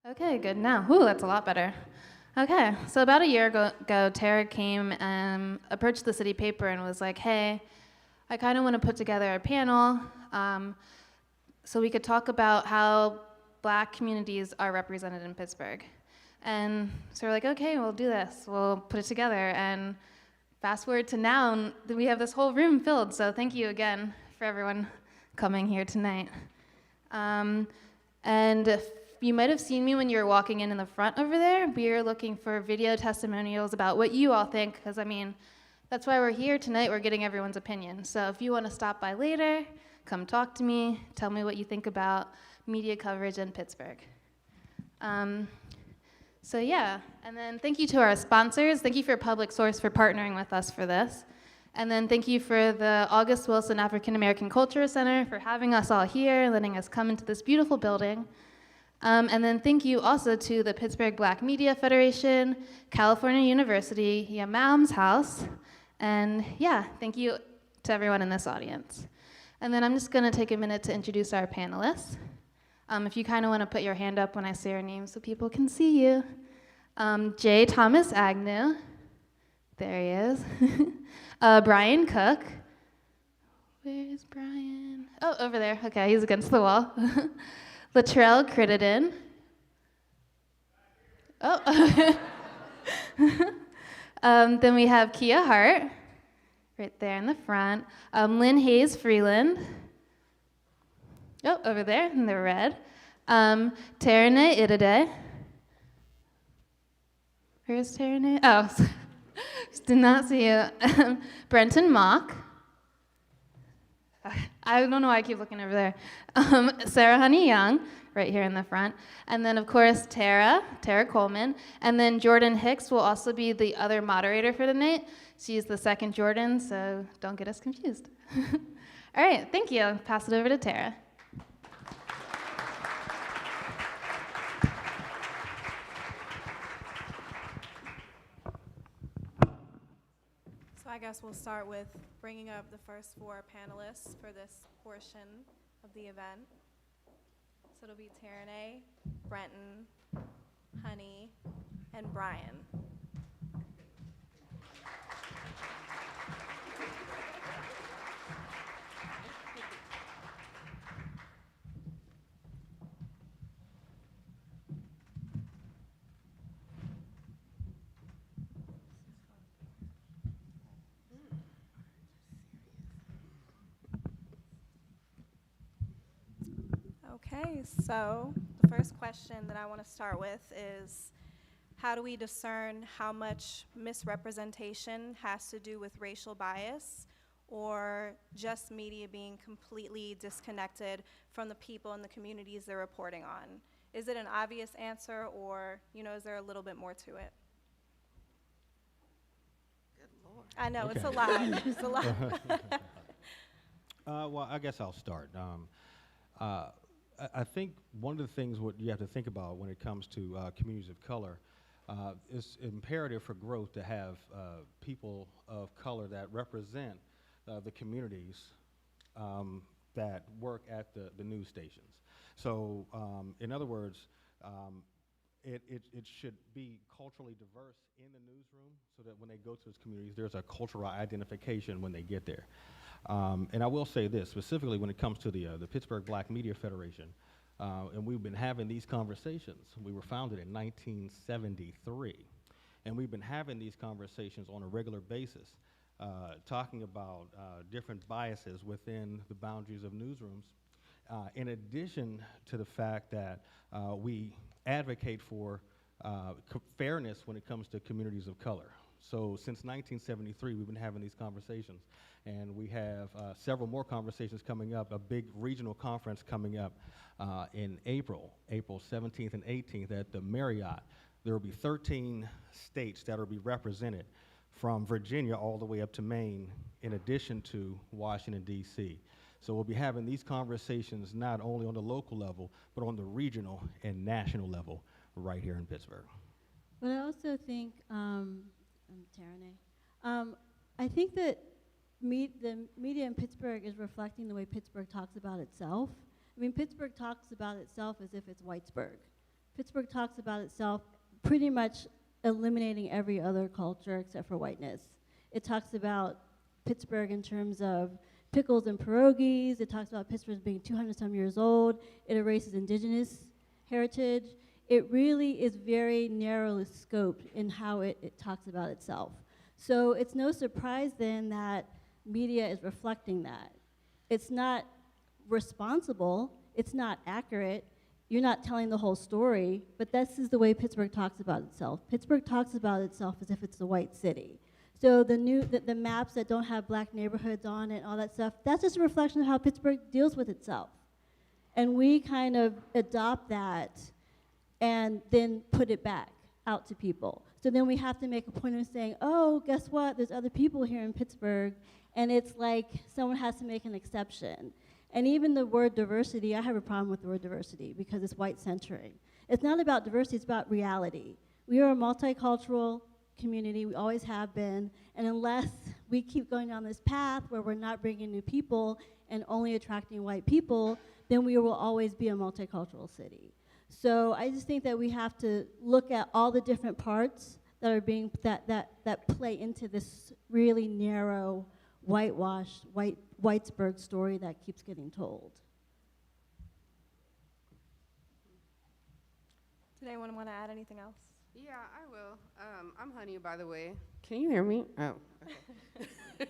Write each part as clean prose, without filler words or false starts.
Okay, good now. Ooh, that's a lot better. Okay, so about a year ago Tara came and approached the city paper and was like, hey, I kind of want to put together a panel so we could talk about how Black communities are represented in Pittsburgh. And so we're like, okay, we'll do this. We'll put it together. And fast forward to now, and we have this whole room filled. So thank you again for everyone coming here tonight. And you might have seen me when you were walking in the front over there. We are looking for video testimonials about what you all think, because I mean, that's why we're here tonight. We're getting everyone's opinion. So if you want to stop by later, come talk to me, tell me what you think about media coverage in Pittsburgh. So yeah, and then thank you to our sponsors. Thank you for Public Source for partnering with us for this. And then thank you for the August Wilson African American Cultural Center for having us all here, letting us come into this beautiful building. And then thank you also to the Pittsburgh Black Media Federation, California University, Yamam's House, and yeah, thank you to everyone in this audience. And then I'm just gonna take a minute to introduce our panelists. If you kind of want to put your hand up when I say your name so people can see you. J. Thomas Agnew, there he is. Brian Cook, where's Brian? Oh, over there, okay, he's against the wall. Latrell Crittenden. Oh. Then we have Kia Hart, right there in the front. Lynn Hayes Freeland. Oh, over there in the red. Tereneh Idia. Where's Tereneh? Oh, did not see you. Brentin Mock. I don't know why I keep looking over there. Sarah Huny Young, right here in the front. And then, of course, Tara Coleman. And then Jordan Hicks will also be the other moderator for tonight. She's the second Jordan, so don't get us confused. All right, thank you. I'll pass it over to Tara. So I guess we'll start with bringing up the first four panelists for this portion of the event. So it'll be Tereneh, Brentin, Huny, and Brian. Okay, so the first question that I want to start with is, how do we discern how much misrepresentation has to do with racial bias or just media being completely disconnected from the people and the communities they're reporting on? Is it an obvious answer, or is there a little bit more to it? Good Lord. I know, Okay. it's a lot. It's a lot. Well, I guess I'll start. I think one of the things what you have to think about when it comes to communities of color, it's imperative for growth to have people of color that represent the communities that work at the news stations. So, in other words, it should be culturally diverse in the newsroom so that when they go to those communities, there's a cultural identification when they get there. And I will say this, specifically when it comes to the Pittsburgh Black Media Federation, and we've been having these conversations. We were founded in 1973, and we've been having these conversations on a regular basis, talking about different biases within the boundaries of newsrooms, in addition to the fact that we advocate for fairness when it comes to communities of color. So since 1973, we've been having these conversations, and we have several more conversations coming up, a big regional conference coming up in April 17th and 18th at the Marriott. There will be 13 states that will be represented from Virginia all the way up to Maine, in addition to Washington, D.C. So we'll be having these conversations not only on the local level, but on the regional and national level right here in Pittsburgh. But I also think, I'm Tereneh, I think that the media in Pittsburgh is reflecting the way Pittsburgh talks about itself. I mean, Pittsburgh talks about itself as if it's Whitesburg. Pittsburgh talks about itself pretty much eliminating every other culture except for whiteness. It talks about Pittsburgh in terms of pickles and pierogies. It talks about Pittsburgh being 200 some years old. It erases indigenous heritage. It really is very narrowly scoped in how it talks about itself. So it's no surprise then that media is reflecting that. It's not responsible, it's not accurate, you're not telling the whole story, but this is the way Pittsburgh talks about itself. Pittsburgh talks about itself as if it's a white city. So the maps that don't have black neighborhoods on it, all that stuff, that's just a reflection of how Pittsburgh deals with itself. And we kind of adopt that and then put it back out to people. So then we have to make a point of saying, oh, guess what? There's other people here in Pittsburgh, and it's like someone has to make an exception. And even the word diversity, I have a problem with the word diversity because it's white centering. It's not about diversity, it's about reality. We are a multicultural community, we always have been, and unless we keep going down this path where we're not bringing new people and only attracting white people, then we will always be a multicultural city. So I just think that we have to look at all the different parts that are being, that play into this really narrow, whitewashed, Whitesburg story that keeps getting told. Did anyone want to add anything else? Yeah, I will. I'm Huny, by the way. Can you hear me? Oh, okay.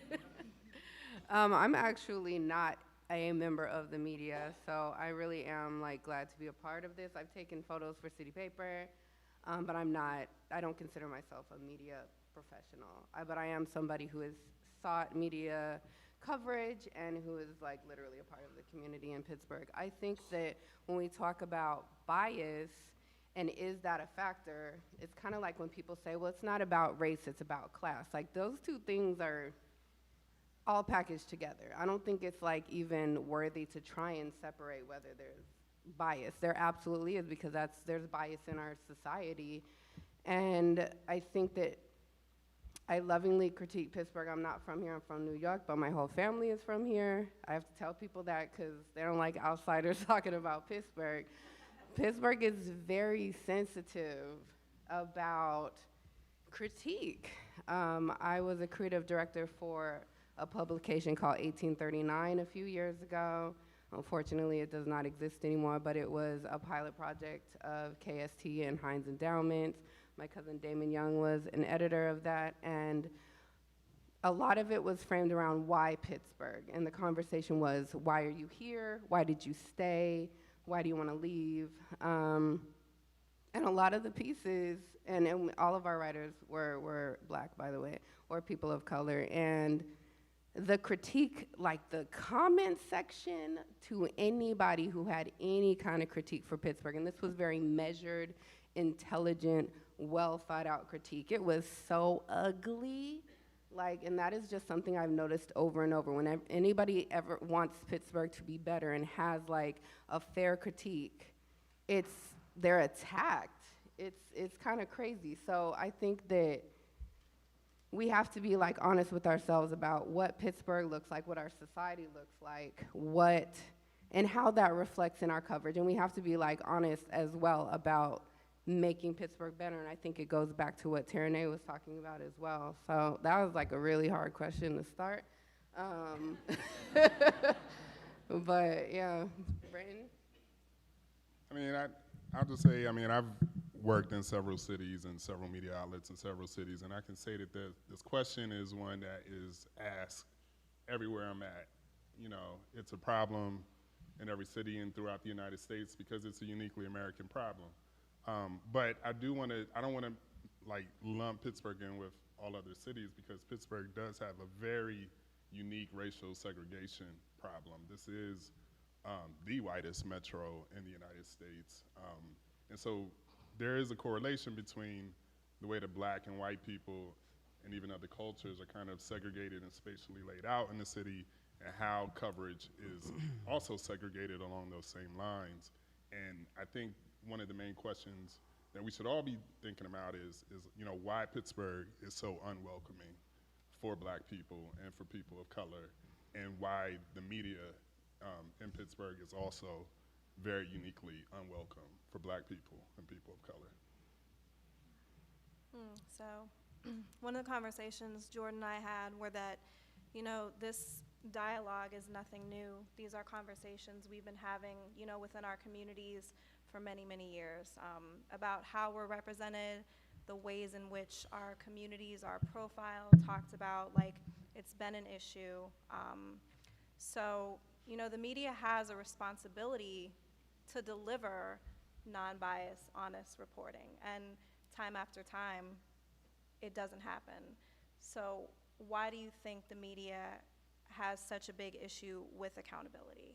I'm actually not a member of the media, so I really am glad to be a part of this. I've taken photos for City Paper, but I don't consider myself a media professional. But I am somebody who has sought media coverage and who is literally a part of the community in Pittsburgh. I think that when we talk about bias, and is that a factor, it's kind of like when people say, well, it's not about race, it's about class. Those two things are all packaged together. I don't think it's even worthy to try and separate whether there's bias. There absolutely is, because there's bias in our society. And I think that I lovingly critique Pittsburgh. I'm not from here, I'm from New York, but my whole family is from here. I have to tell people that because they don't like outsiders talking about Pittsburgh. Pittsburgh is very sensitive about critique. I was a creative director for a publication called 1839 a few years ago. Unfortunately, it does not exist anymore, but it was a pilot project of KST and Heinz Endowments. My cousin Damon Young was an editor of that, and a lot of it was framed around why Pittsburgh, and the conversation was, why are you here? Why did you stay? Why do you want to leave? And a lot of the pieces, and all of our writers were black, by the way, or people of color, and the critique, the comment section to anybody who had any kind of critique for Pittsburgh, and this was very measured, intelligent, well thought out critique. It was so ugly, and that is just something I've noticed over and over. Whenever anybody ever wants Pittsburgh to be better and has a fair critique, they're attacked. It's kind of crazy. So I think that we have to be honest with ourselves about what Pittsburgh looks like, what our society looks like, and how that reflects in our coverage. And we have to be honest as well about making Pittsburgh better. And I think it goes back to what Tereneh was talking about as well. So that was a really hard question to start. But yeah, Brentin? I'll just say, I've worked in several cities and several media outlets in several cities, and I can say that this question is one that is asked everywhere I'm at. It's a problem in every city and throughout the United States because it's a uniquely American problem. But I don't want to lump Pittsburgh in with all other cities because Pittsburgh does have a very unique racial segregation problem. This is the whitest metro in the United States. And so there is a correlation between the way that black and white people and even other cultures are kind of segregated and spatially laid out in the city, and how coverage is also segregated along those same lines. And I think one of the main questions that we should all be thinking about is why Pittsburgh is so unwelcoming for black people and for people of color, and why the media in Pittsburgh is also very uniquely unwelcome for Black people and people of color. So one of the conversations Jordan and I had were that, you know, this dialogue is nothing new. These are conversations we've been having, you know, within our communities for many, many years, about how we're represented, the ways in which our communities are profiled, talked about, like it's been an issue. So, you know, the media has a responsibility to deliver non-biased, honest reporting, and time after time, it doesn't happen. So why do you think the media has such a big issue with accountability?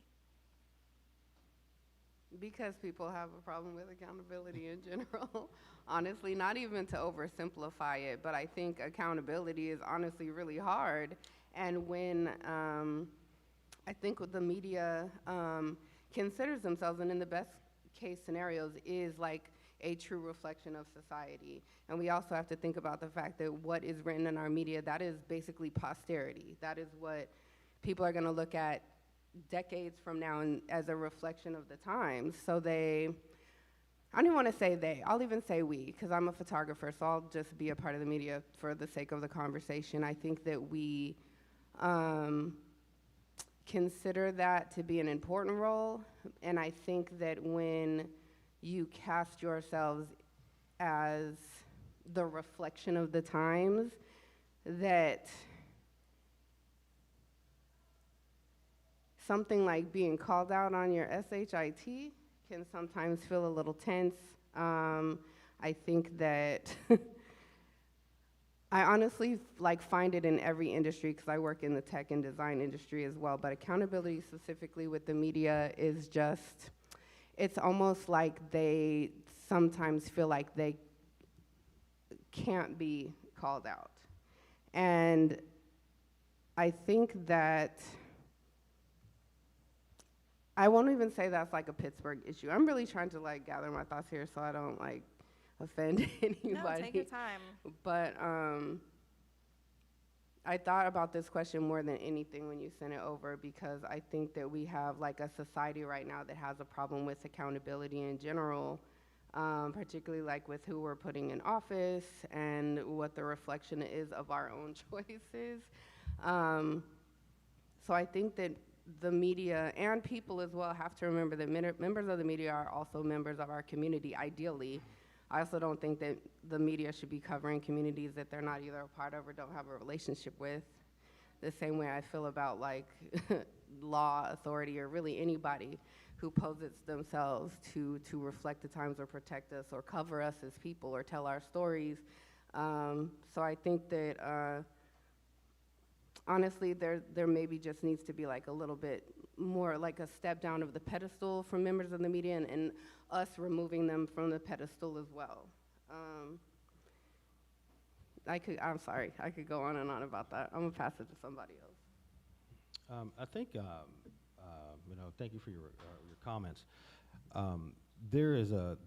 Because people have a problem with accountability in general. Honestly, not even to oversimplify it, but I think accountability is honestly really hard. And when I think what the media considers themselves, and in the best case scenarios, is like a true reflection of society. And we also have to think about the fact that what is written in our media, that is basically posterity. That is what people are gonna look at decades from now and as a reflection of the times. So I don't even want to say they, I'll even say we, because I'm a photographer, so I'll just be a part of the media for the sake of the conversation. I think that we consider that to be an important role, and I think that when you cast yourselves as the reflection of the times, that something like being called out on your SHIT can sometimes feel a little tense. I think that I honestly find it in every industry, because I work in the tech and design industry as well, but accountability specifically with the media is just, it's almost like they sometimes feel like they can't be called out. And I think that I won't even say that's like a Pittsburgh issue. I'm really trying to gather my thoughts here so I don't offend anybody. No, take your time. But I thought about this question more than anything when you sent it over, because I think that we have a society right now that has a problem with accountability in general, particularly with who we're putting in office and what the reflection is of our own choices. So I think that the media and people as well have to remember that members of the media are also members of our community, ideally. I also don't think that the media should be covering communities that they're not either a part of or don't have a relationship with. The same way I feel about law, authority, or really anybody who poses themselves to reflect the times or protect us or cover us as people or tell our stories. So I think that honestly, there maybe just needs to be a little bit more a step down of the pedestal from members of the media, and us removing them from the pedestal as well. I'm sorry, I could go on and on about that. I'm gonna pass it to somebody else. I think, thank you for your comments. There's a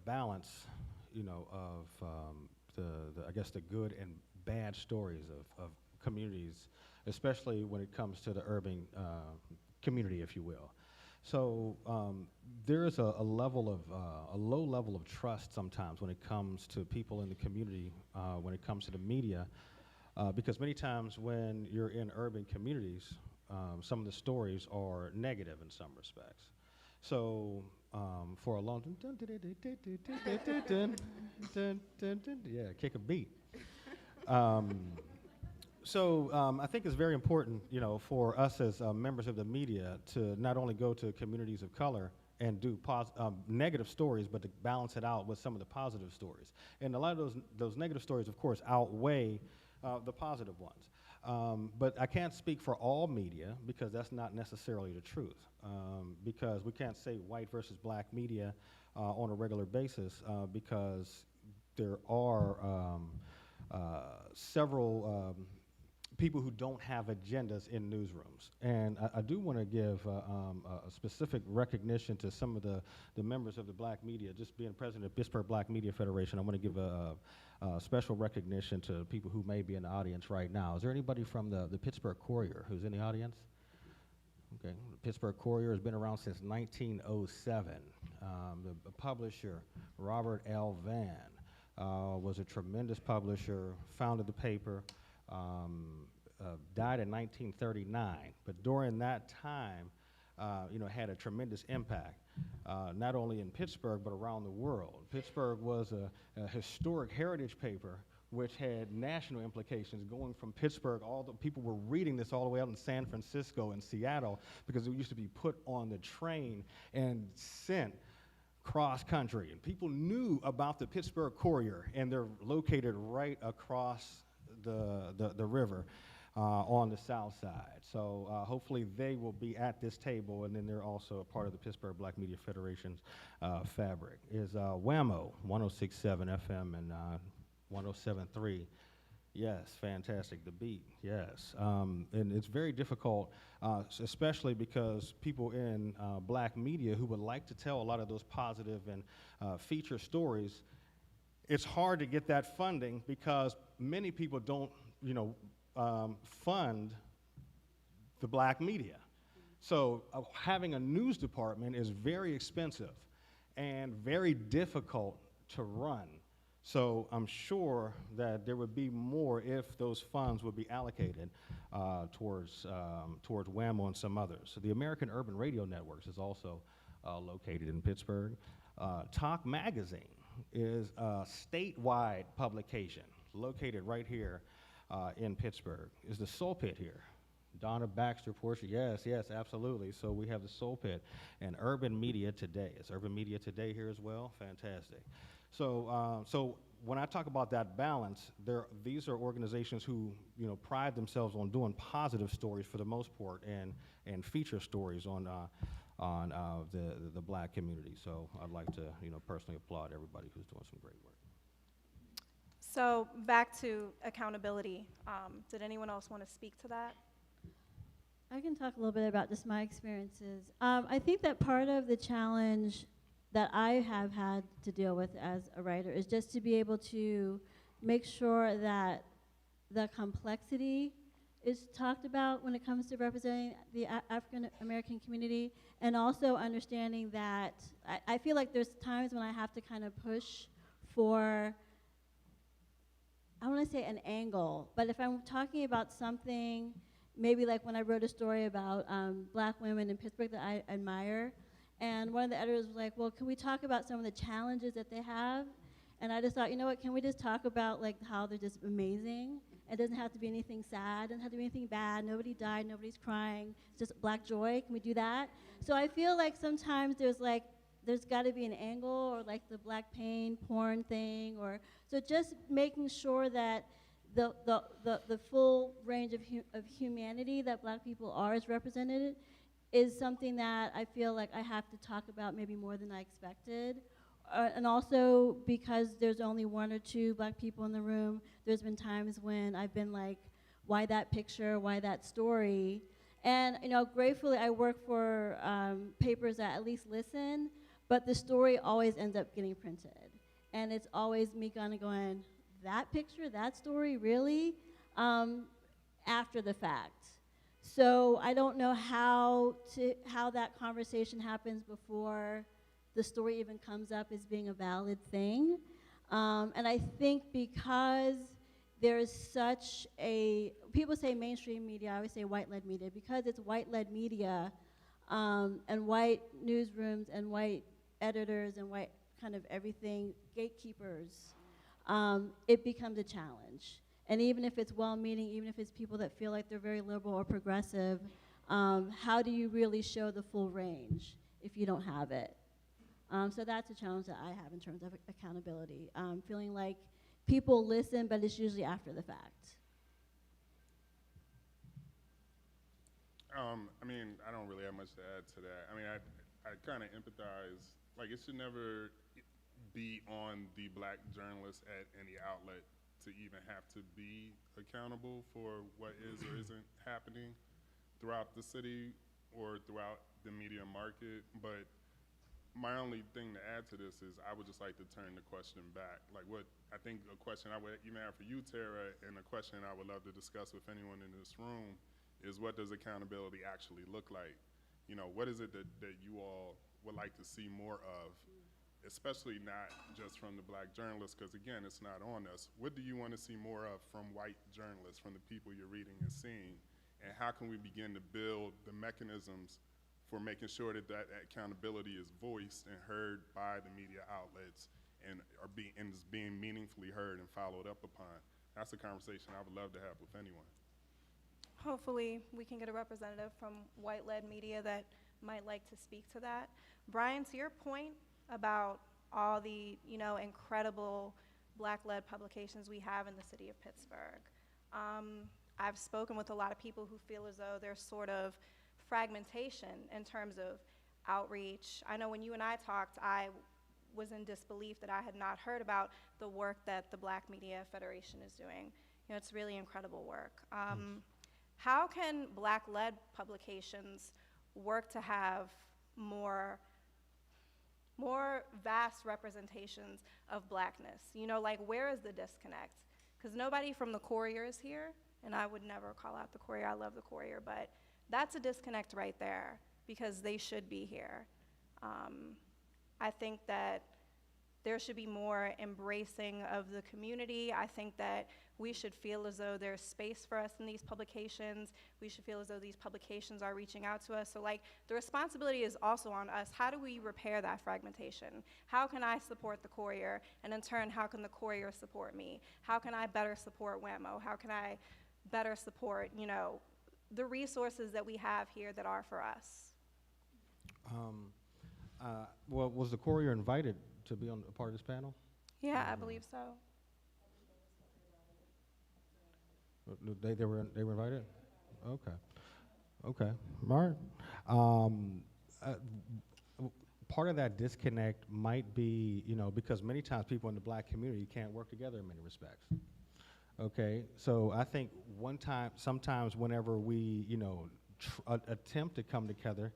balance, of I guess the good and bad stories of communities, especially when it comes to the urban community, if you will. So there is a low level of trust sometimes when it comes to people in the community, when it comes to the media, because many times when you're in urban communities, some of the stories are negative in some respects. So for a long yeah, kick a beat. So I think it's very important, for us as members of the media to not only go to communities of color and do negative stories, but to balance it out with some of the positive stories. And a lot of those negative stories, of course, outweigh the positive ones. But I can't speak for all media, because that's not necessarily the truth, because we can't say white versus black media on a regular basis, because there are several people who don't have agendas in newsrooms. And I do want to give a specific recognition to some of the members of the black media. Just being president of Pittsburgh Black Media Federation, I want to give a special recognition to people who may be in the audience right now. Is there anybody from the Pittsburgh Courier who's in the audience? Okay, the Pittsburgh Courier has been around since 1907. The publisher, Robert L. Vann, was a tremendous publisher, founded the paper, died in 1939. But during that time, had a tremendous impact, not only in Pittsburgh, but around the world. Pittsburgh was a historic heritage paper which had national implications going from Pittsburgh. All the people were reading this all the way out in San Francisco and Seattle because it used to be put on the train and sent cross country. And people knew about the Pittsburgh Courier, and they're located right across the river on the south side. So hopefully they will be at this table, and then they're also a part of the Pittsburgh Black Media Federation's fabric. Is WAMO, 106.7 FM and 107.3. Yes, fantastic. The Beat, yes. And it's very difficult, especially because people in black media who would like to tell a lot of those positive and feature stories, it's hard to get that funding because many people don't, fund the black media. So having a news department is very expensive and very difficult to run. So I'm sure that there would be more if those funds would be allocated towards WAMO and some others. So the American Urban Radio Networks is also located in Pittsburgh. Talk Magazine is a statewide publication located right here in Pittsburgh. Is the Soul Pit here? Donna Baxter, Portia, yes, absolutely. So we have the Soul Pit and Urban Media Today. Is Urban Media Today here as well? Fantastic. So when I talk about that balance, these are organizations who pride themselves on doing positive stories for the most part and feature stories on the black community. So I'd like to personally applaud everybody who's doing some great work. So back to accountability. Did anyone else want to speak to that? I can talk a little bit about just my experiences. I think that part of the challenge that I have had to deal with as a writer is just to be able to make sure that the complexity is talked about when it comes to representing the African American community, and also understanding that I feel like there's times when I have to kind of push for, I want to say an angle, but if I'm talking about something, maybe like when I wrote a story about black women in Pittsburgh that I admire, and one of the editors was like, well, can we talk about some of the challenges that they have? And I just thought, you know what, can we just talk about like how they're just amazing? It doesn't have to be anything sad, it doesn't have to be anything bad, nobody died, nobody's crying, it's just black joy, can we do that? So I feel like sometimes there's gotta be an angle, or like the black pain porn thing, or, so just making sure that the full range of humanity that black people are is represented is something that I feel like I have to talk about maybe more than I expected. And also because there's only one or two black people in the room, there's been times when I've been like, why that picture, why that story? And gratefully I work for papers that at least listen, but the story always ends up getting printed. And it's always me kind of going, that picture, that story, really? After the fact. So I don't know how that conversation happens before the story even comes up as being a valid thing. And I think because there is such people say mainstream media, I always say white-led media, because it's white-led media and white newsrooms and white editors and white kind of everything, gatekeepers, it becomes a challenge. And even if it's well-meaning, even if it's people that feel like they're very liberal or progressive, how do you really show the full range if you don't have it? So that's a challenge that I have in terms of accountability. Feeling like people listen, but it's usually after the fact. I don't really have much to add to that. I kind of empathize. Like, it should never be on the black journalist at any outlet to even have to be accountable for what is or isn't happening throughout the city or throughout the media market. But my only thing to add to this is I would just like to turn the question back. Like, what I think a question I would even have for you, Tara, and a question I would love to discuss with anyone in this room is what does accountability actually look like? You know, what is it that you all would like to see more of, especially not just from the black journalists, because again, it's not on us. What do you want to see more of from white journalists, from the people you're reading and seeing? And how can we begin to build the mechanisms for making sure that that accountability is voiced and heard by the media outlets and is being meaningfully heard and followed up upon? That's a conversation I would love to have with anyone. Hopefully, we can get a representative from white-led media that might like to speak to that. Brian, to your point about all the, incredible black-led publications we have in the city of Pittsburgh, I've spoken with a lot of people who feel as though there's sort of fragmentation in terms of outreach. I know when you and I talked, I was in disbelief that I had not heard about the work that the Black Media Federation is doing. It's really incredible work. How can black-led publications work to have more vast representations of blackness? Where is the disconnect? Because nobody from the Courier is here, and I would never call out the Courier. I love the Courier, but that's a disconnect right there because they should be here. I think that there should be more embracing of the community. I think that we should feel as though there's space for us in these publications. We should feel as though these publications are reaching out to us. So the responsibility is also on us. How do we repair that fragmentation? How can I support the Courier? And in turn, how can the Courier support me? How can I better support WAMO? How can I better support, the resources that we have here that are for us? Well, was the Courier invited to be on a part of this panel? Yeah, I believe so. They were invited? Okay. All right. Part of that disconnect might be, because many times people in the black community can't work together in many respects. Okay, so I think sometimes whenever we, attempt to come together,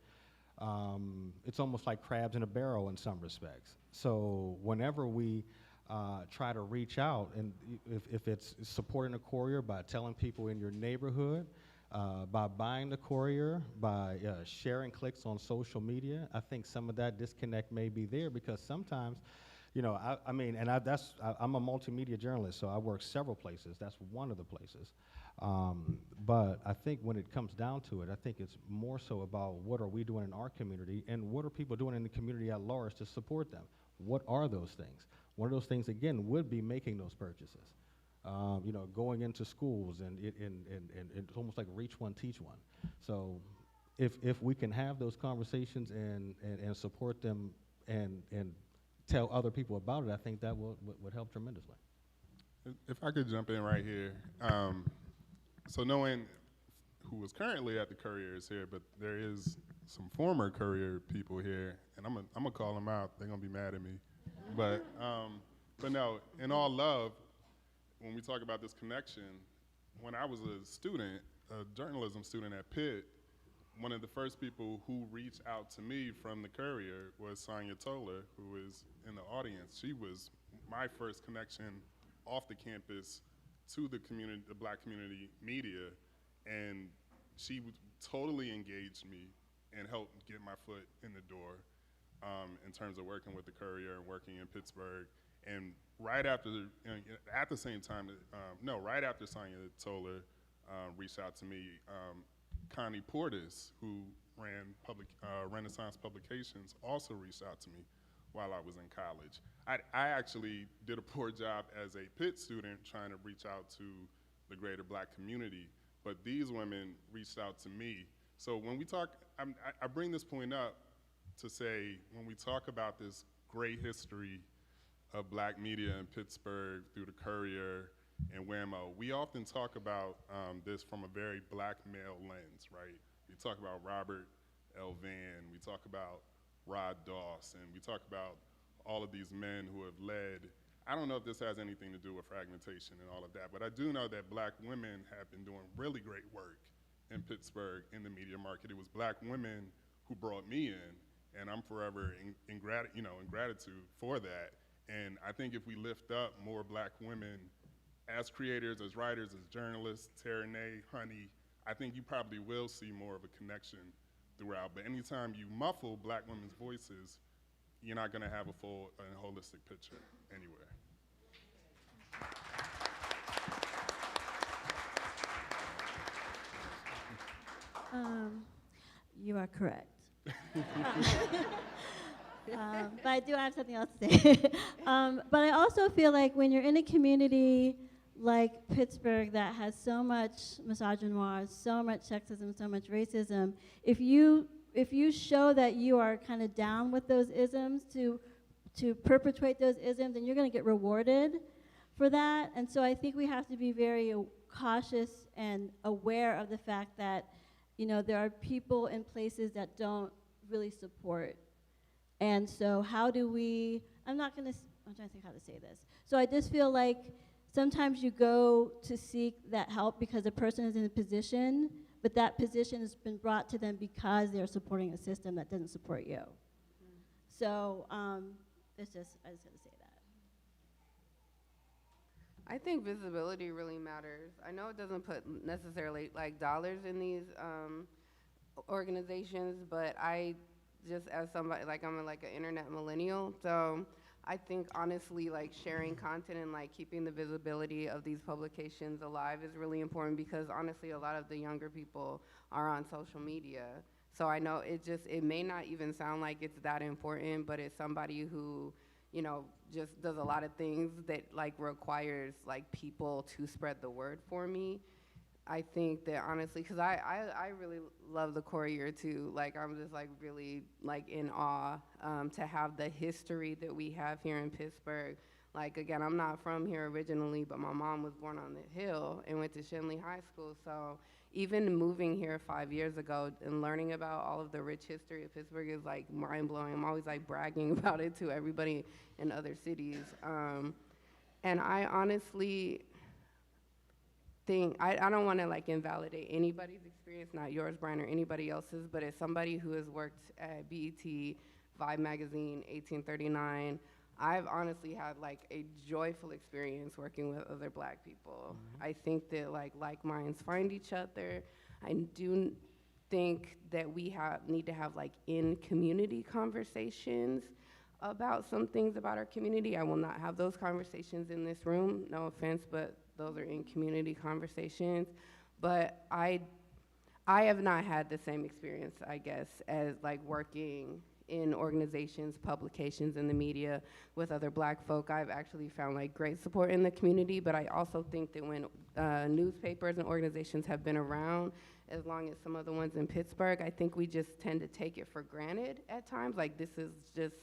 it's almost like crabs in a barrel in some respects. So whenever we try to reach out, and if it's supporting the Courier by telling people in your neighborhood, by buying the Courier, by sharing clicks on social media, I think some of that disconnect may be there because sometimes, I'm a multimedia journalist, so I work several places. That's one of the places. But I think when it comes down to it, I think it's more so about what are we doing in our community and what are people doing in the community at large to support them? What are those things? One of those things, again, would be making those purchases. Going into schools and it's almost like reach one, teach one. So if we can have those conversations and support them and tell other people about it, I think that would help tremendously. If I could jump in right here. So no one who is currently at the Courier is here, but there is some former Courier people here, and I'm gonna call them out. They're gonna be mad at me. But no, in all love, when we talk about this connection, when I was a student, a journalism student at Pitt, one of the first people who reached out to me from the Courier was Sonia Toller, who is in the audience. She was my first connection off the campus to the community, the black community media, and she totally engaged me and helped get my foot in the door in terms of working with the Courier and working in Pittsburgh. And right after, at the same time, right after Sonia Toller reached out to me, Connie Portis, who ran Renaissance Publications, also reached out to me while I was in college. I actually did a poor job as a Pitt student trying to reach out to the greater black community, but these women reached out to me. So when we talk, I bring this point up to say, when we talk about this great history of black media in Pittsburgh through the Courier and WAMO, we often talk about this from a very black male lens, right? We talk about Robert L. Vann, we talk about Rod Dawson, we talk about all of these men who have led. I don't know if this has anything to do with fragmentation and all of that, but I do know that black women have been doing really great work in Pittsburgh in the media market. It was black women who brought me in, and I'm forever in gratitude for that. And I think if we lift up more black women as creators, as writers, as journalists, Tereneh, Huny, I think you probably will see more of a connection throughout. But anytime you muffle Black women's voices, you're not going to have a full and holistic picture anywhere. You are correct. But I do have something else to say. But I also feel like when you're in a community like Pittsburgh that has so much misogynoir, so much sexism, so much racism, if you show that you are kind of down with those isms to perpetuate those isms, then you're going to get rewarded for that. And so I think we have to be very cautious and aware of the fact that, you know, there are people in places that don't really support. And so how do we, I'm trying to think how to say this. So I just feel like sometimes you go to seek that help because a person is in a position, but that position has been brought to them because they're supporting a system that doesn't support you. So I just had to say that. I think visibility really matters. I know it doesn't put necessarily like dollars in these organizations, but I just as somebody, like I'm like an internet millennial, so I think honestly like sharing content and like keeping the visibility of these publications alive is really important because honestly a lot of the younger people are on social media. So I know it may not even sound like it's that important, but it's somebody who, you know, just does a lot of things that like requires like people to spread the word for me. I think that honestly, because I really love the Courier too. Like I'm just like really like in awe to have the history that we have here in Pittsburgh. Like again, I'm not from here originally, but my mom was born on the Hill and went to Shinley High School. So even moving here 5 years ago and learning about all of the rich history of Pittsburgh is like mind blowing. I'm always like bragging about it to everybody in other cities. And I honestly think, I don't want to like invalidate anybody's experience, not yours, Brian, or anybody else's, but as somebody who has worked at BET, Vibe Magazine, 1839, I've honestly had like a joyful experience working with other Black people. I think that like minds find each other. I do think that we need to have like in-community conversations about some things about our community. I will not have those conversations in this room, no offense, but those are in community conversations. But I have not had the same experience, I guess, as like working in organizations, publications, and the media with other Black folk. I've actually found like great support in the community, but I also think that when newspapers and organizations have been around, as long as some of the ones in Pittsburgh, I think we just tend to take it for granted at times. Like this is just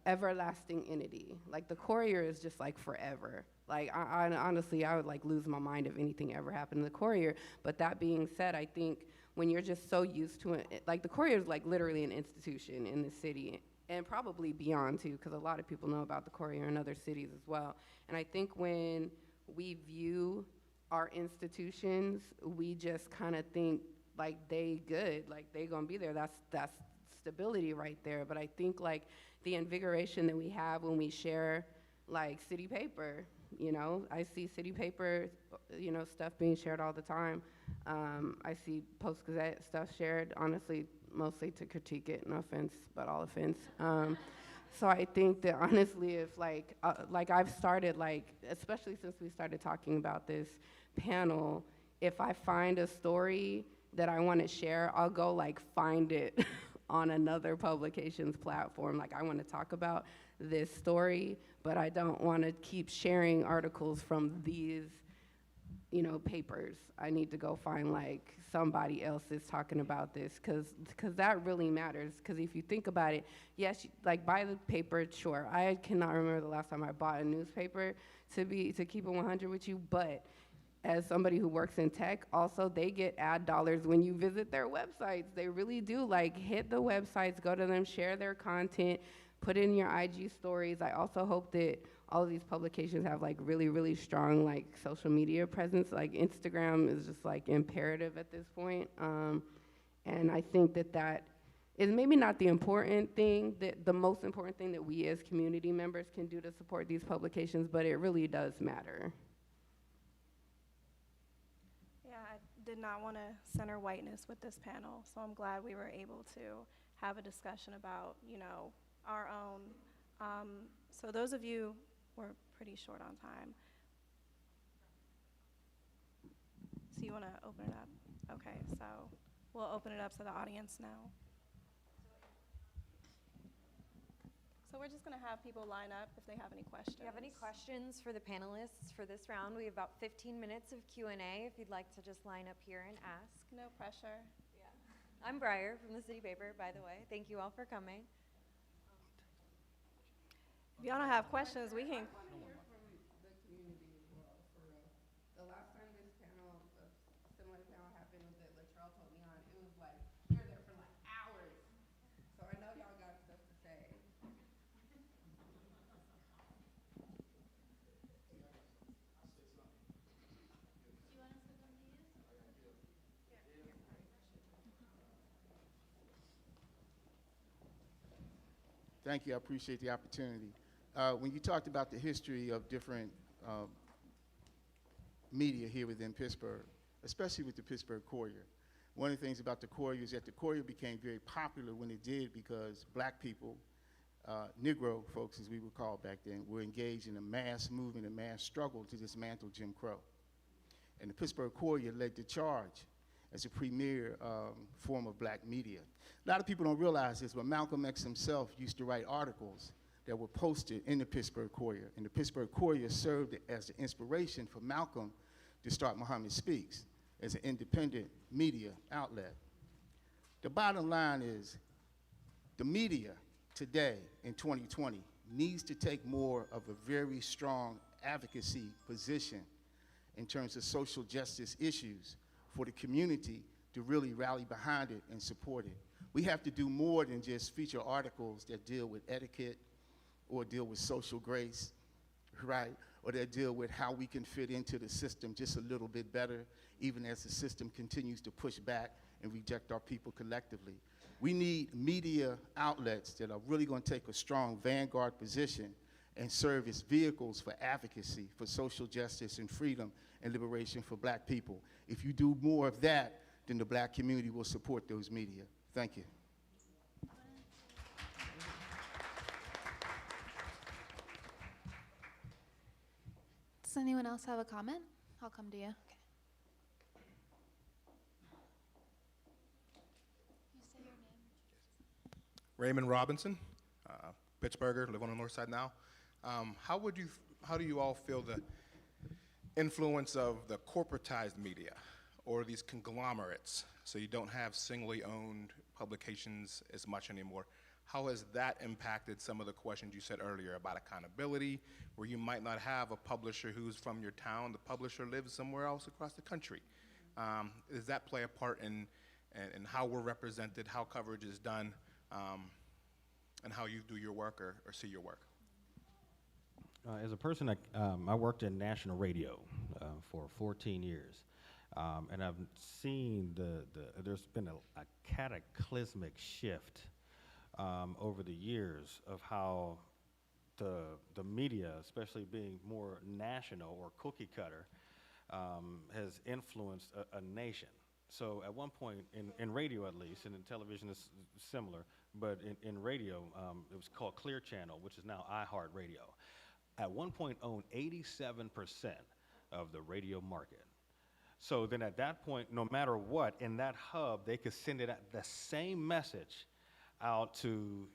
everlasting entity. Like the Courier is just like forever. Like I honestly, I would like lose my mind if anything ever happened to the Courier. But that being said, I think when you're just so used to it, like the Courier is like literally an institution in the city and probably beyond too, because a lot of people know about the Courier in other cities as well. And I think when we view our institutions, we just kind of think like they good, like they gonna be there. That's stability right there. But I think like the invigoration that we have when we share like city paper, you know, I see city paper, you know, stuff being shared all the time. I see Post-Gazette stuff shared, honestly, mostly to critique it, no offense, but all offense. So I think that honestly, if like I've started like, especially since we started talking about this panel, if I find a story that I want to share, I'll go like find it on another publications platform. Like I want to talk about this story, but I don't want to keep sharing articles from these, you know, papers. I need to go find like somebody else is talking about this, because that really matters. Because if you think about it, yes, like buy the paper, sure. I cannot remember the last time I bought a newspaper, to keep it 100 with you, but as somebody who works in tech, also they get ad dollars when you visit their websites. They really do. Like hit the websites, go to them, share their content, put it in your IG stories. I also hope that all of these publications have like really, really strong like social media presence. Like Instagram is just like imperative at this point. And I think that is maybe not the important thing, the most important thing that we as community members can do to support these publications, but it really does matter. Yeah, I did not want to center whiteness with this panel, so I'm glad we were able to have a discussion about, you know, our own. So those of you, we're pretty short on time. So you want to open it up? Okay, so we'll open it up to the audience now. So we're just going to have people line up if they have any questions. Do you have any questions for the panelists for this round? We have about 15 minutes of Q&A if you'd like to just line up here and ask. No pressure. I'm Briar from the City Paper, by the way. Thank you all for coming. If y'all don't have questions, we can. I want to hear from the community as well, for real. The last time this panel, a similar panel happened that Latrell told me on, it was like, you're there for like hours. So I know y'all got stuff to say. Thank you. I appreciate the opportunity. When you talked about the history of different media here within Pittsburgh, especially with the Pittsburgh Courier, one of the things about the Courier is that the Courier became very popular when it did because black people, Negro folks as we were called back then, were engaged in a mass movement, a mass struggle to dismantle Jim Crow. And the Pittsburgh Courier led the charge as a premier form of black media. A lot of people don't realize this, but Malcolm X himself used to write articles that were posted in the Pittsburgh Courier. And the Pittsburgh Courier served as the inspiration for Malcolm to start Muhammad Speaks as an independent media outlet. The bottom line is the media today in 2020 needs to take more of a very strong advocacy position in terms of social justice issues for the community to really rally behind it and support it. We have to do more than just feature articles that deal with etiquette or deal with social grace, right? Or that deal with how we can fit into the system just a little bit better, even as the system continues to push back and reject our people collectively. We need media outlets that are really going to take a strong vanguard position and serve as vehicles for advocacy, for social justice and freedom and liberation for black people. If you do more of that, then the black community will support those media. Thank you. Does anyone else have a comment? I'll come to you. Okay. You say your name. Raymond Robinson, Pittsburgher, live on the north side now. How do you all feel the influence of the corporatized media or these conglomerates, so you don't have singly owned publications as much anymore? How has that impacted some of the questions you said earlier about accountability, where you might not have a publisher who's from your town, the publisher lives somewhere else across the country? Does that play a part in how we're represented, how coverage is done, and how you do your work or see your work? As a person, I worked in national radio for 14 years, and I've seen there's been a cataclysmic shift over the years of how the media, especially being more national or cookie cutter, has influenced a nation. So at one point, in radio at least, and in television is similar, but in radio, it was called Clear Channel, which is now iHeartRadio. At one point owned 87% of the radio market. So then at that point, no matter what, in that hub, they could send it the same message out to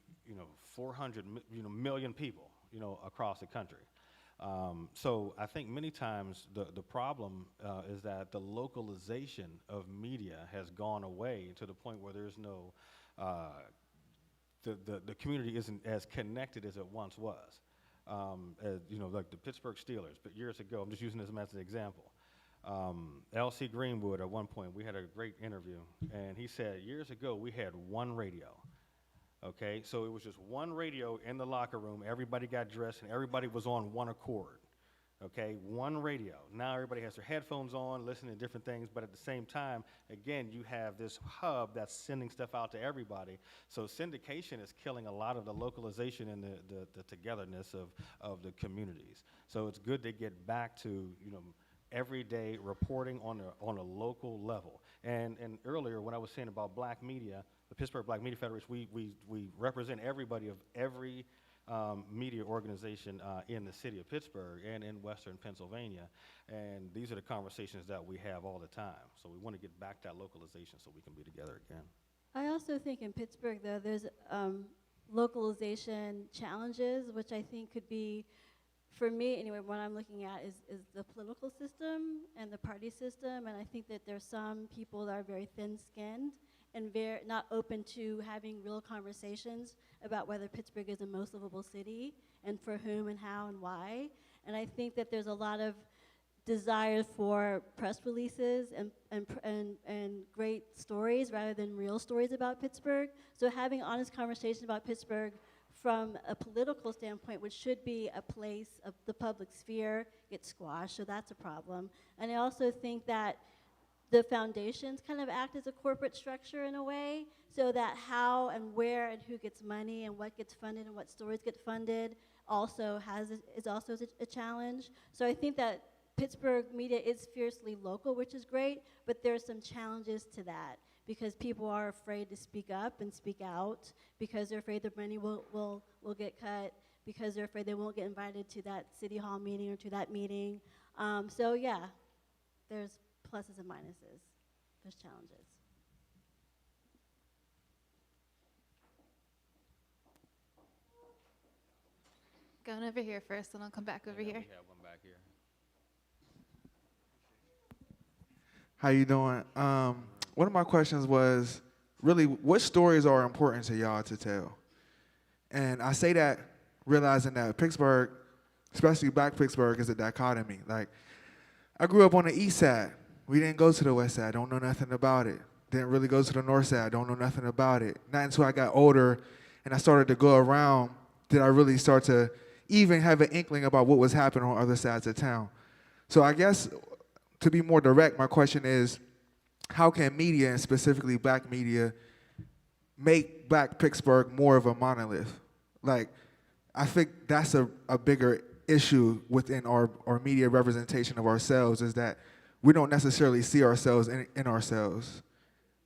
400 million people across the country. So I think many times the problem is that the localization of media has gone away to the point where there's no, the community isn't as connected as it once was. Like the Pittsburgh Steelers, but years ago, I'm just using this as an example. L.C. Greenwood, at one point, we had a great interview, and he said, years ago, we had one radio. Okay, so it was just one radio in the locker room. Everybody got dressed, and everybody was on one accord. Okay, one radio. Now everybody has their headphones on, listening to different things, but at the same time, again, you have this hub that's sending stuff out to everybody. So syndication is killing a lot of the localization and the togetherness of the communities. So it's good to get back to, everyday reporting on a local level. And earlier, when I was saying about black media, the Pittsburgh Black Media Federation, we represent everybody of every media organization in the city of Pittsburgh and in Western Pennsylvania. And these are the conversations that we have all the time. So we want to get back that localization so we can be together again. I also think in Pittsburgh, though, there's localization challenges, which I think could be, for me anyway, what I'm looking at is the political system and the party system. And I think that there's some people that are very thin-skinned and very not open to having real conversations about whether Pittsburgh is the most livable city and for whom and how and why. And I think that there's a lot of desire for press releases and great stories rather than real stories about Pittsburgh. So having honest conversations about Pittsburgh from a political standpoint, which should be a place of the public sphere, gets squashed, so that's a problem. And I also think that the foundations kind of act as a corporate structure in a way, so that how and where and who gets money and what gets funded and what stories get funded is also a challenge. So I think that Pittsburgh media is fiercely local, which is great, but there's some challenges to that because people are afraid to speak up and speak out because they're afraid their money will get cut, because they're afraid they won't get invited to that city hall meeting or to that meeting. So yeah, there's pluses and minuses. There's challenges. Going over here first, and I'll come back over here. We have one back here. How you doing? One of my questions was really what stories are important to y'all to tell? And I say that realizing that Pittsburgh, especially Black Pittsburgh, is a dichotomy. Like, I grew up on the east side. We didn't go to the west side. Don't know nothing about it. Didn't really go to the north side. Don't know nothing about it. Not until I got older and I started to go around did I really start to even have an inkling about what was happening on other sides of town. So I guess, to be more direct, my question is, how can media, and specifically Black media, make Black Pittsburgh more of a monolith? Like, I think that's a bigger issue within our media representation of ourselves, is that we don't necessarily see ourselves in ourselves.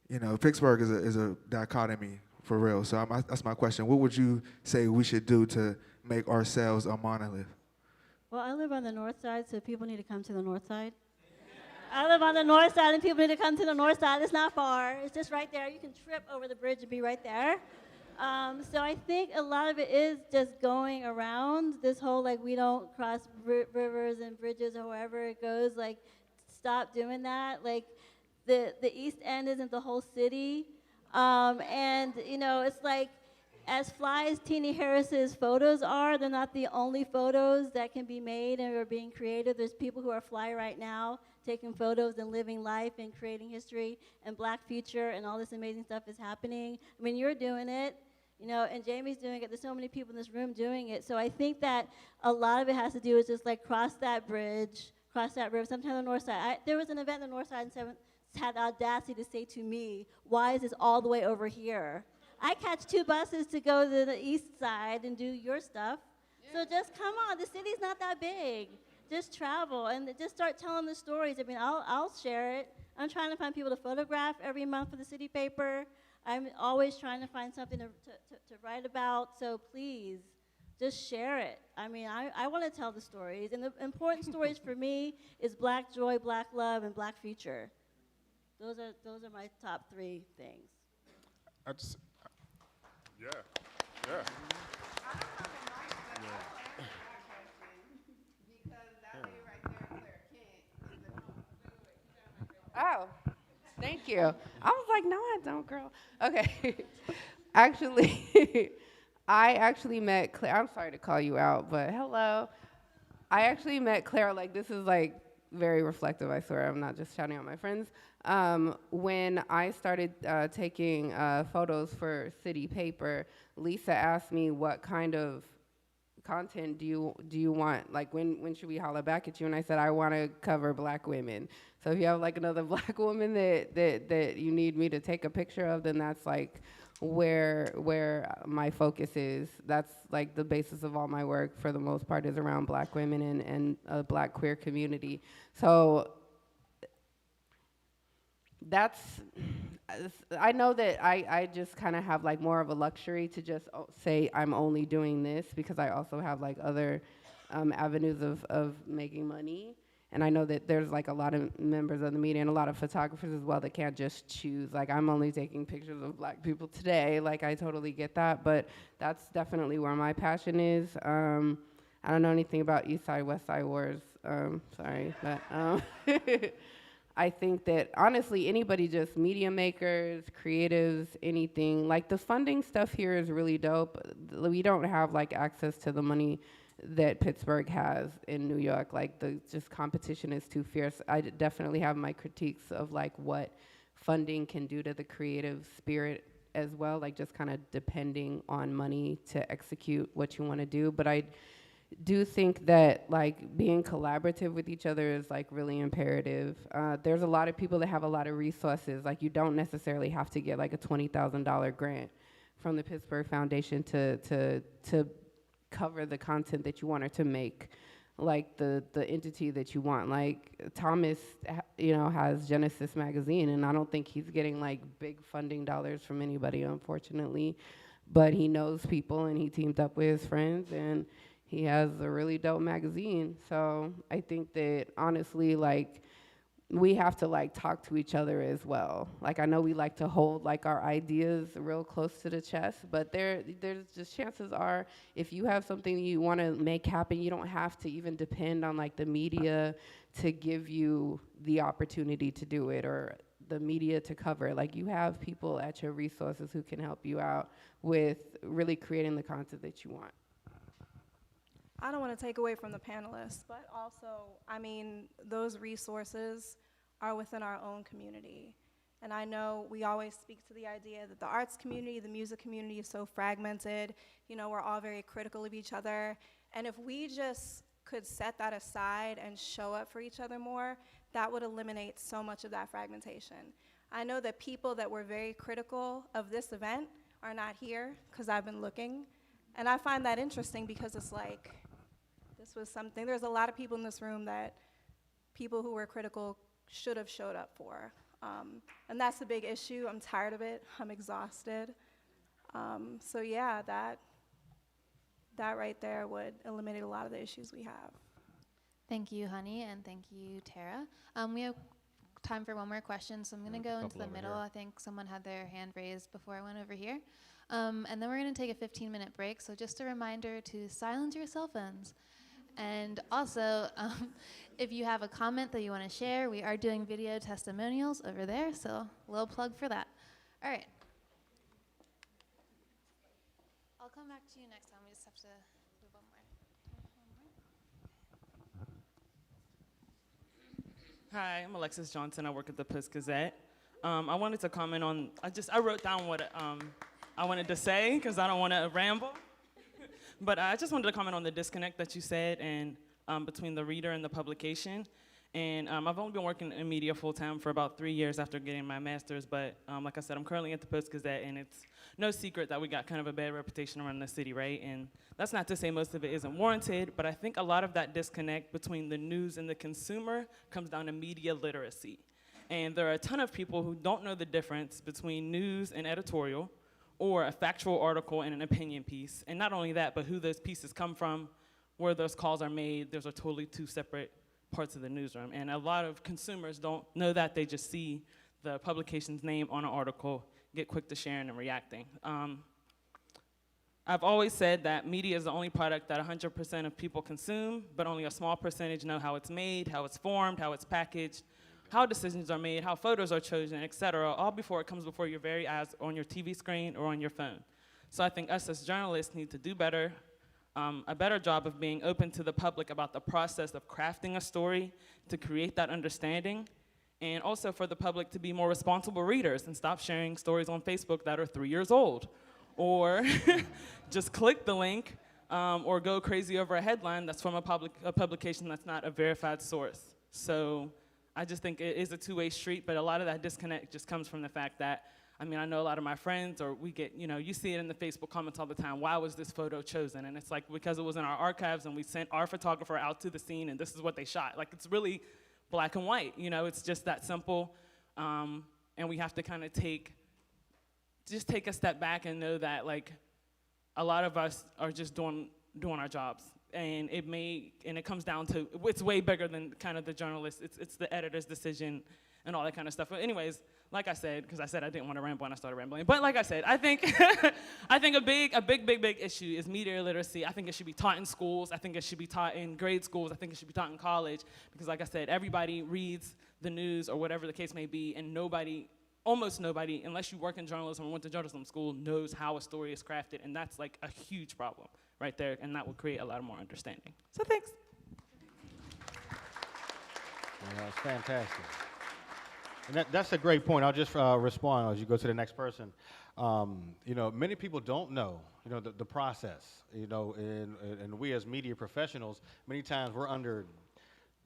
You know, Pittsburgh is a dichotomy for real. So that's my question. What would you say we should do to make ourselves a monolith? Well, I live on the north side, so people need to come to the north side. I live on the north side, and people need to come to the north side. It's not far. It's just right there. You can trip over the bridge and be right there. So I think a lot of it is just going around this whole, like, we don't cross rivers and bridges or however it goes. Like, stop doing that. Like, the East End isn't the whole city. And, you know, it's like, as fly as Teenie Harris's photos are, they're not the only photos that can be made and are being created. There's people who are fly right now taking photos and living life and creating history and Black future, and all this amazing stuff is happening. I mean, you're doing it, you know, and Jamie's doing it. There's so many people in this room doing it. So I think that a lot of it has to do with just like cross that bridge, cross that river. Sometimes on the north side, there was an event on the north side and had the audacity to say to me, why is this all the way over here? I catch 2 buses to go to the east side and do your stuff. Yeah. So just come on, the city's not that big. Just travel and just start telling the stories. I mean, I'll share it. I'm trying to find people to photograph every month for the city paper. I'm always trying to find something to write about, so please, just share it. I mean, I want to tell the stories, and the important stories for me is Black joy, Black love, and Black future. Those are my top 3 things. Yeah. Oh, thank you. I was like, no, I don't, girl. Okay. Actually, I actually met Claire. I'm sorry to call you out, but hello. I actually met Claire, like, this is like very reflective, I swear. I'm not just shouting out my friends. When I started taking photos for city paper, Lisa asked me what kind of content do you want? Like, when should we holler back at you? And I said, I want to cover Black women. So if you have like another Black woman that you need me to take a picture of, then that's like where my focus is. That's like the basis of all my work for the most part, is around Black women and a Black queer community. So I know that I just kind of have like more of a luxury to just say I'm only doing this, because I also have like other avenues of making money. And I know that there's like a lot of members of the media and a lot of photographers as well that can't just choose, like, I'm only taking pictures of Black people today. Like, I totally get that, but that's definitely where my passion is. I don't know anything about East Side, West Side wars, sorry, but I think that honestly, anybody, just media makers, creatives, anything, like the funding stuff here is really dope. We don't have like access to the money that Pittsburgh has in New York. Like, the just competition is too fierce. I definitely have my critiques of like what funding can do to the creative spirit as well, like just kind of depending on money to execute what you want to do. But I do think that like being collaborative with each other is like really imperative. There's a lot of people that have a lot of resources. Like, you don't necessarily have to get like a $20,000 grant from the Pittsburgh Foundation to cover the content that you want, or to make like the entity that you want. Like Thomas, has Genesis magazine, and I don't think he's getting like big funding dollars from anybody, unfortunately, but he knows people and he teamed up with his friends and he has a really dope magazine. So I think that honestly, like, we have to like talk to each other as well. Like, I know we like to hold like our ideas real close to the chest, but there's just chances are, if you have something you want to make happen, you don't have to even depend on like the media to give you the opportunity to do it, or the media to cover it. Like, you have people at your resources who can help you out with really creating the content that you want. I don't want to take away from the panelists, but also, I mean, those resources are within our own community. And I know we always speak to the idea that the arts community, the music community is so fragmented. We're all very critical of each other. And if we just could set that aside and show up for each other more, that would eliminate so much of that fragmentation. I know that people that were very critical of this event are not here, because I've been looking. And I find that interesting, because it's like, this was something, there's a lot of people in this room that people who were critical should have showed up for. And that's a big issue. I'm tired of it. I'm exhausted. So yeah, that right there would eliminate a lot of the issues we have. Thank you, Huny, and thank you, Tara. We have time for one more question, so I'm going to go into the middle. I think someone had their hand raised before I went over here. And then we're going to take a 15-minute break, so just a reminder to silence your cell phones. And also, if you have a comment that you want to share, we are doing video testimonials over there, so a little plug for that. All right. I'll come back to you next time. We just have to do one more. Hi, I'm Alexis Johnson. I work at the Post-Gazette. I wanted to comment on, I wrote down what I wanted to say, because I don't want to ramble. But I just wanted to comment on the disconnect that you said and between the reader and the publication. And I've only been working in media full-time for about 3 years after getting my master's, but like I said, I'm currently at the Post-Gazette, and it's no secret that we got kind of a bad reputation around the city, right? And that's not to say most of it isn't warranted, but I think a lot of that disconnect between the news and the consumer comes down to media literacy. And there are a ton of people who don't know the difference between news and editorial, or a factual article and an opinion piece. And not only that, but who those pieces come from, where those calls are made. Those are totally two separate parts of the newsroom. And a lot of consumers don't know that. They just see the publication's name on an article, get quick to sharing and reacting. I've always said that media is the only product that 100% of people consume, but only a small percentage know how it's made, how it's formed, how it's packaged, how decisions are made, how photos are chosen, et cetera, all before it comes before your very eyes on your TV screen or on your phone. So I think us as journalists need to do better, a better job of being open to the public about the process of crafting a story to create that understanding, and also for the public to be more responsible readers and stop sharing stories on Facebook that are 3 years old, or just click the link, or go crazy over a headline that's from a publication that's not a verified source. So I just think it is a two-way street, but a lot of that disconnect just comes from the fact that, I mean, I know a lot of my friends, or we get, you know, you see it in the Facebook comments all the time, why was this photo chosen? And it's like, because it was in our archives and we sent our photographer out to the scene and this is what they shot. Like, it's really black and white, you know, it's just that simple. And we have to kind of take a step back and know that, like, a lot of us are just doing our jobs. And it comes down to, it's way bigger than kind of the journalist, it's the editor's decision and all that kind of stuff. But anyways, like I said, because I said I didn't want to ramble and I started rambling. But like I said, I think a big issue is media literacy. I think it should be taught in schools. I think it should be taught in grade schools. I think it should be taught in college. Because like I said, everybody reads the news or whatever the case may be, and almost nobody, unless you work in journalism or went to journalism school, knows how a story is crafted. And that's like a huge problem right there, and that will create a lot more understanding. So thanks. Yeah, that's fantastic. And that's a great point. I'll just respond as you go to the next person. You know, many people don't know, you know, the process, you know, and we as media professionals, many times we're under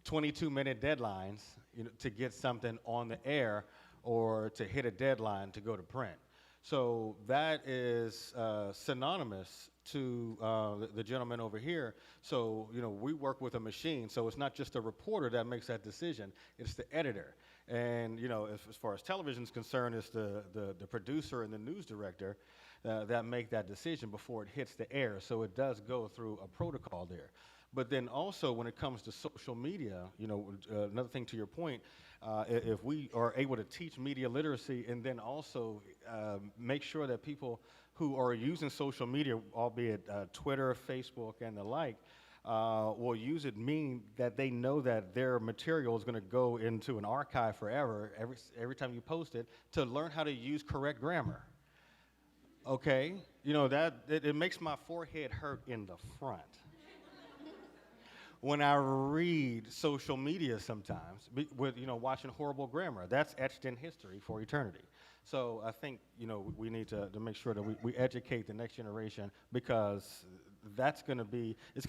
22-minute deadlines, you know, to get something on the air or to hit a deadline to go to print. So that is synonymous to the gentleman over here. So, you know, we work with a machine, so it's not just a reporter that makes that decision, it's the editor. And, you know, as far as television is concerned, it's the producer and the news director that make that decision before it hits the air. So it does go through a protocol there. But then also when it comes to social media, you know, another thing to your point, if we are able to teach media literacy and then also make sure that people who are using social media, albeit Twitter, Facebook, and the like, will use it, mean that they know that their material is going to go into an archive forever every time you post it, to learn how to use correct grammar. Okay? You know, it makes my forehead hurt in the front when I read social media sometimes, with, you know, watching horrible grammar. That's etched in history for eternity. So I think, you know, we need to make sure that we educate the next generation, because it's going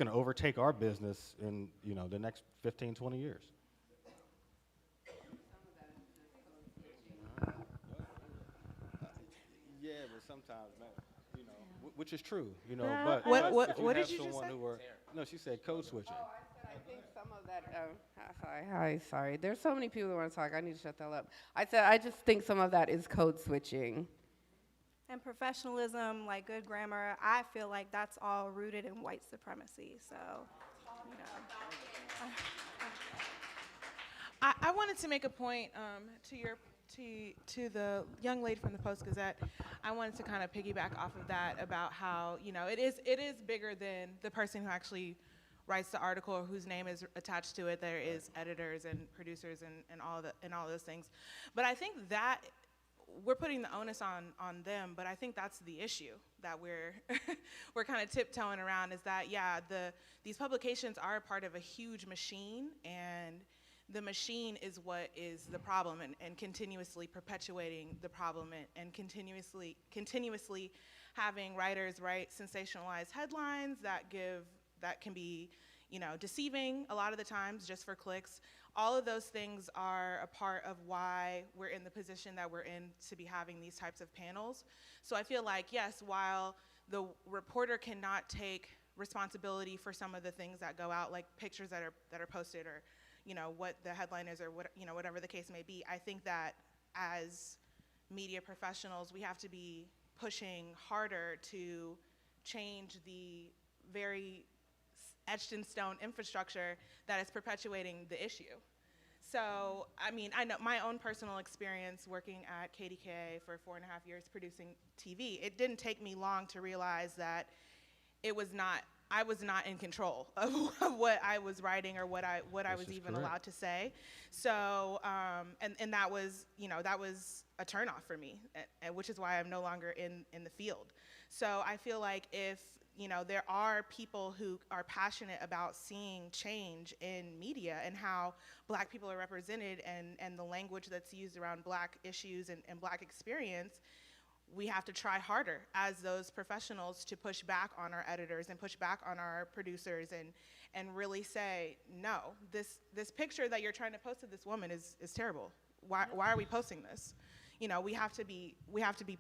to overtake our business in, you know, the next 15, 20 years. Yeah, but sometimes, you know, which is true, you know, but What did you just say? No, she said code switching. Oh, I said I think some of that, sorry. There's so many people that want to talk. I need to shut that up. I said I just think some of that is code switching. And professionalism, like good grammar, I feel like that's all rooted in white supremacy. So, you know. I wanted to make a point to the young lady from the Post-Gazette. I wanted to kind of piggyback off of that about how, you know, it is bigger than the person who actually writes the article or whose name is attached to it. There is editors and producers and all those things. But I think that we're putting the onus on them, but I think that's the issue that we're kind of tiptoeing around, is that, yeah, these publications are a part of a huge machine, and the machine is what is the problem, and continuously perpetuating the problem, and continuously having writers write sensationalized headlines that can be, you know, deceiving a lot of the times just for clicks. All of those things are a part of why we're in the position that we're in to be having these types of panels. So I feel like, yes, while the reporter cannot take responsibility for some of the things that go out, like pictures that are posted, or, you know, what the headline is, or what, you know, whatever the case may be, I think that as media professionals, we have to be pushing harder to change the very etched in stone infrastructure that is perpetuating the issue. So, I mean, I know my own personal experience working at KDKA for 4.5 years producing TV, it didn't take me long to realize that I was not in control of what I was writing or what I was even allowed to say. So, and that was, you know, that was a turnoff for me, which is why I'm no longer in the field. So I feel like if, you know, there are people who are passionate about seeing change in media and how Black people are represented, and the language that's used around Black issues and Black experience, we have to try harder as those professionals to push back on our editors and push back on our producers and really say, no, this picture that you're trying to post of this woman is terrible. Why are we posting this? You know, we have to be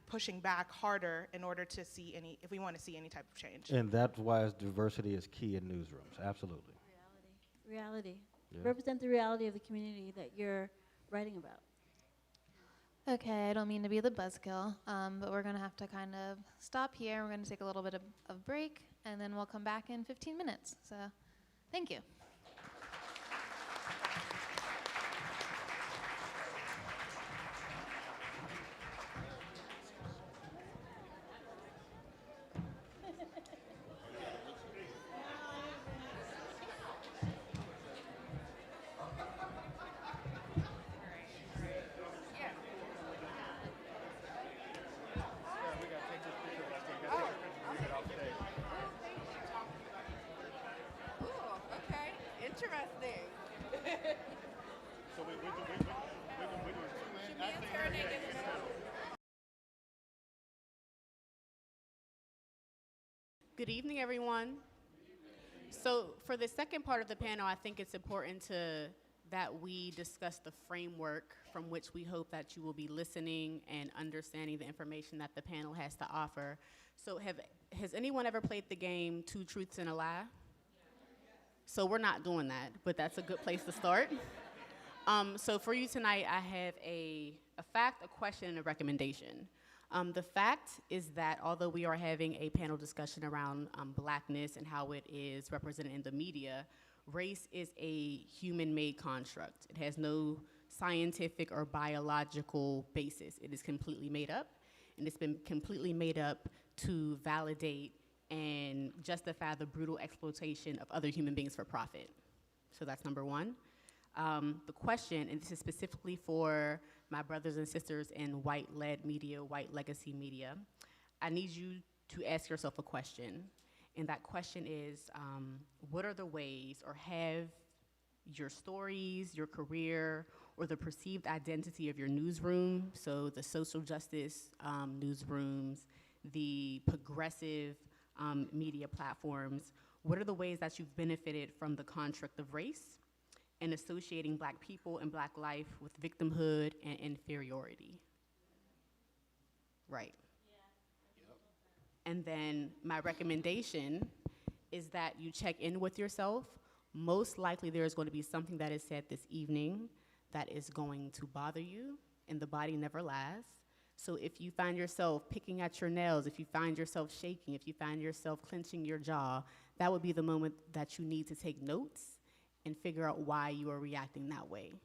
pushing back harder in order to see if we want to see any type of change. And that's why diversity is key in newsrooms, absolutely. Reality. Yeah. Represent the reality of the community that you're writing about. Okay, I don't mean to be the buzzkill, but we're going to have to kind of stop here. We're going to take a little bit of break, and then we'll come back in 15 minutes. So, thank you. Interesting. So we doing Should me and Tereneh get in the middle? Good evening, everyone. So for the second part of the panel, I think it's important that we discuss the framework from which we hope that you will be listening and understanding the information that the panel has to offer. So has anyone ever played the game Two Truths and a Lie? So we're not doing that, but that's a good place to start. So for you tonight, I have a fact, a question, and a recommendation. The fact is that although we are having a panel discussion around blackness and how it is represented in the media, race is a human-made construct. It has no scientific or biological basis. It is completely made up, and it's been completely made up to validate and justify the brutal exploitation of other human beings for profit. So that's number one. The question, and this is specifically for my brothers and sisters in white-led media, white legacy media, I need you to ask yourself a question. And that question is, what are the ways, or have your stories, your career, or the perceived identity of your newsroom, so the social justice newsrooms, the progressive media platforms, what are the ways that you've benefited from the construct of race and associating Black people and Black life with victimhood and inferiority? Right. And then my recommendation is that you check in with yourself. Most likely there is going to be something that is said this evening that is going to bother you, and the body never lies. So if you find yourself picking at your nails, if you find yourself shaking, if you find yourself clenching your jaw, that would be the moment that you need to take notes and figure out why you are reacting that way.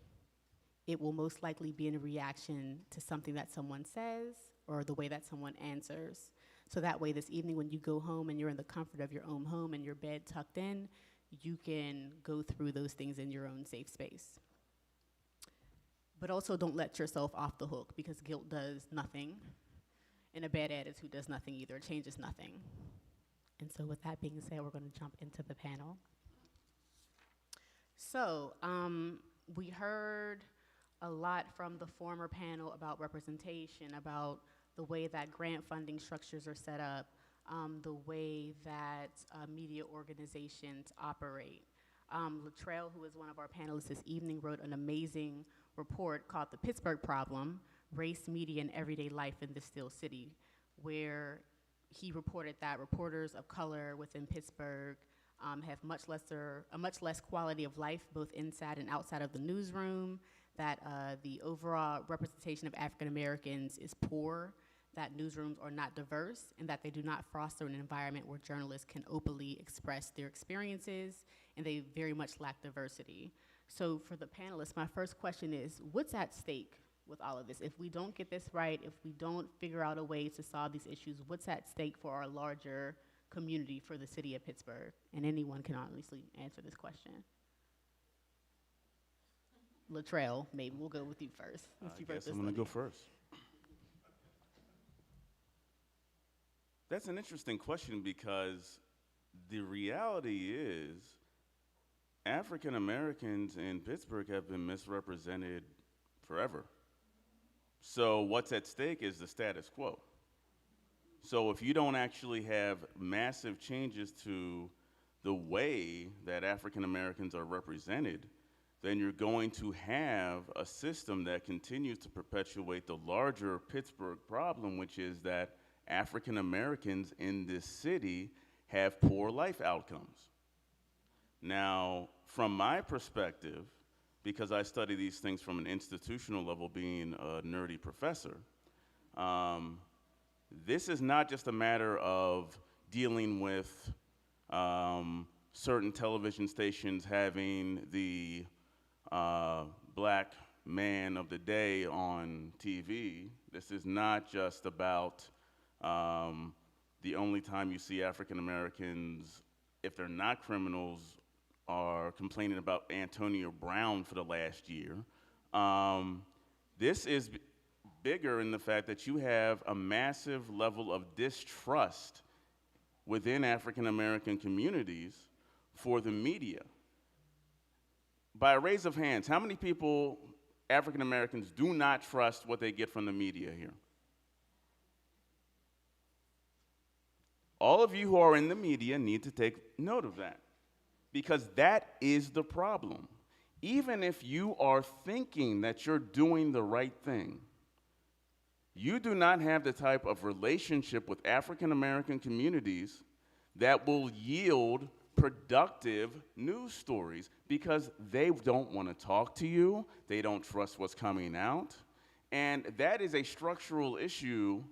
It will most likely be in a reaction to something that someone says or the way that someone answers. So that way this evening when you go home and you're in the comfort of your own home and your bed tucked in, you can go through those things in your own safe space. But also don't let yourself off the hook, because guilt does nothing, and a bad attitude does nothing either. It changes nothing. And so with that being said, we're going to jump into the panel. So we heard a lot from the former panel about representation, about the way that grant funding structures are set up, the way that media organizations operate. Latrell, who is one of our panelists this evening, wrote an amazing report called The Pittsburgh Problem, Race, Media, and Everyday Life in the Still City, where he reported that reporters of color within Pittsburgh have a much less quality of life, both inside and outside of the newsroom, that the overall representation of African Americans is poor, that newsrooms are not diverse, and that they do not foster an environment where journalists can openly express their experiences, and they very much lack diversity. So for the panelists, my first question is, what's at stake with all of this? If we don't get this right, if we don't figure out a way to solve these issues, what's at stake for our larger community, for the city of Pittsburgh? And anyone can honestly answer this question. Latrell, maybe we'll go with you first. I guess I'm gonna go first. That's an interesting question, because the reality is African Americans in Pittsburgh have been misrepresented forever. So what's at stake is the status quo. So if you don't actually have massive changes to the way that African Americans are represented, then you're going to have a system that continues to perpetuate the larger Pittsburgh problem, which is that African Americans in this city have poor life outcomes. Now, from my perspective, because I study these things from an institutional level, being a nerdy professor, this is not just a matter of dealing with certain television stations having the black man of the day on TV. This is not just about the only time you see African Americans, if they're not criminals, are complaining about Antonio Brown for the last year. This is bigger in the fact that you have a massive level of distrust within African American communities for the media. By a raise of hands, how many people, African Americans, do not trust what they get from the media here? All of you who are in the media need to take note of that, because that is the problem. Even if you are thinking that you're doing the right thing, you do not have the type of relationship with African American communities that will yield productive news stories, because they don't want to talk to you, they don't trust what's coming out, and that is a structural issue,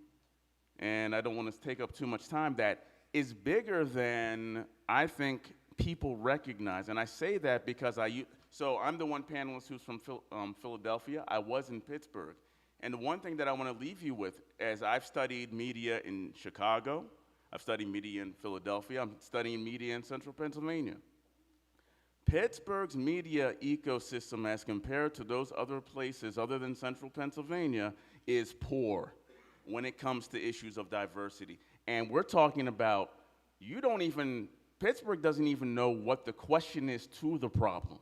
and I don't want to take up too much time, that is bigger than I think people recognize. And I say that because so I'm the one panelist who's from Philadelphia. I was in Pittsburgh. And the one thing that I want to leave you with, as I've studied media in Chicago, I've studied media in Philadelphia, I'm studying media in central Pennsylvania. Pittsburgh's media ecosystem, as compared to those other places other than central Pennsylvania, is poor when it comes to issues of diversity. And we're talking about, Pittsburgh doesn't even know what the question is to the problem.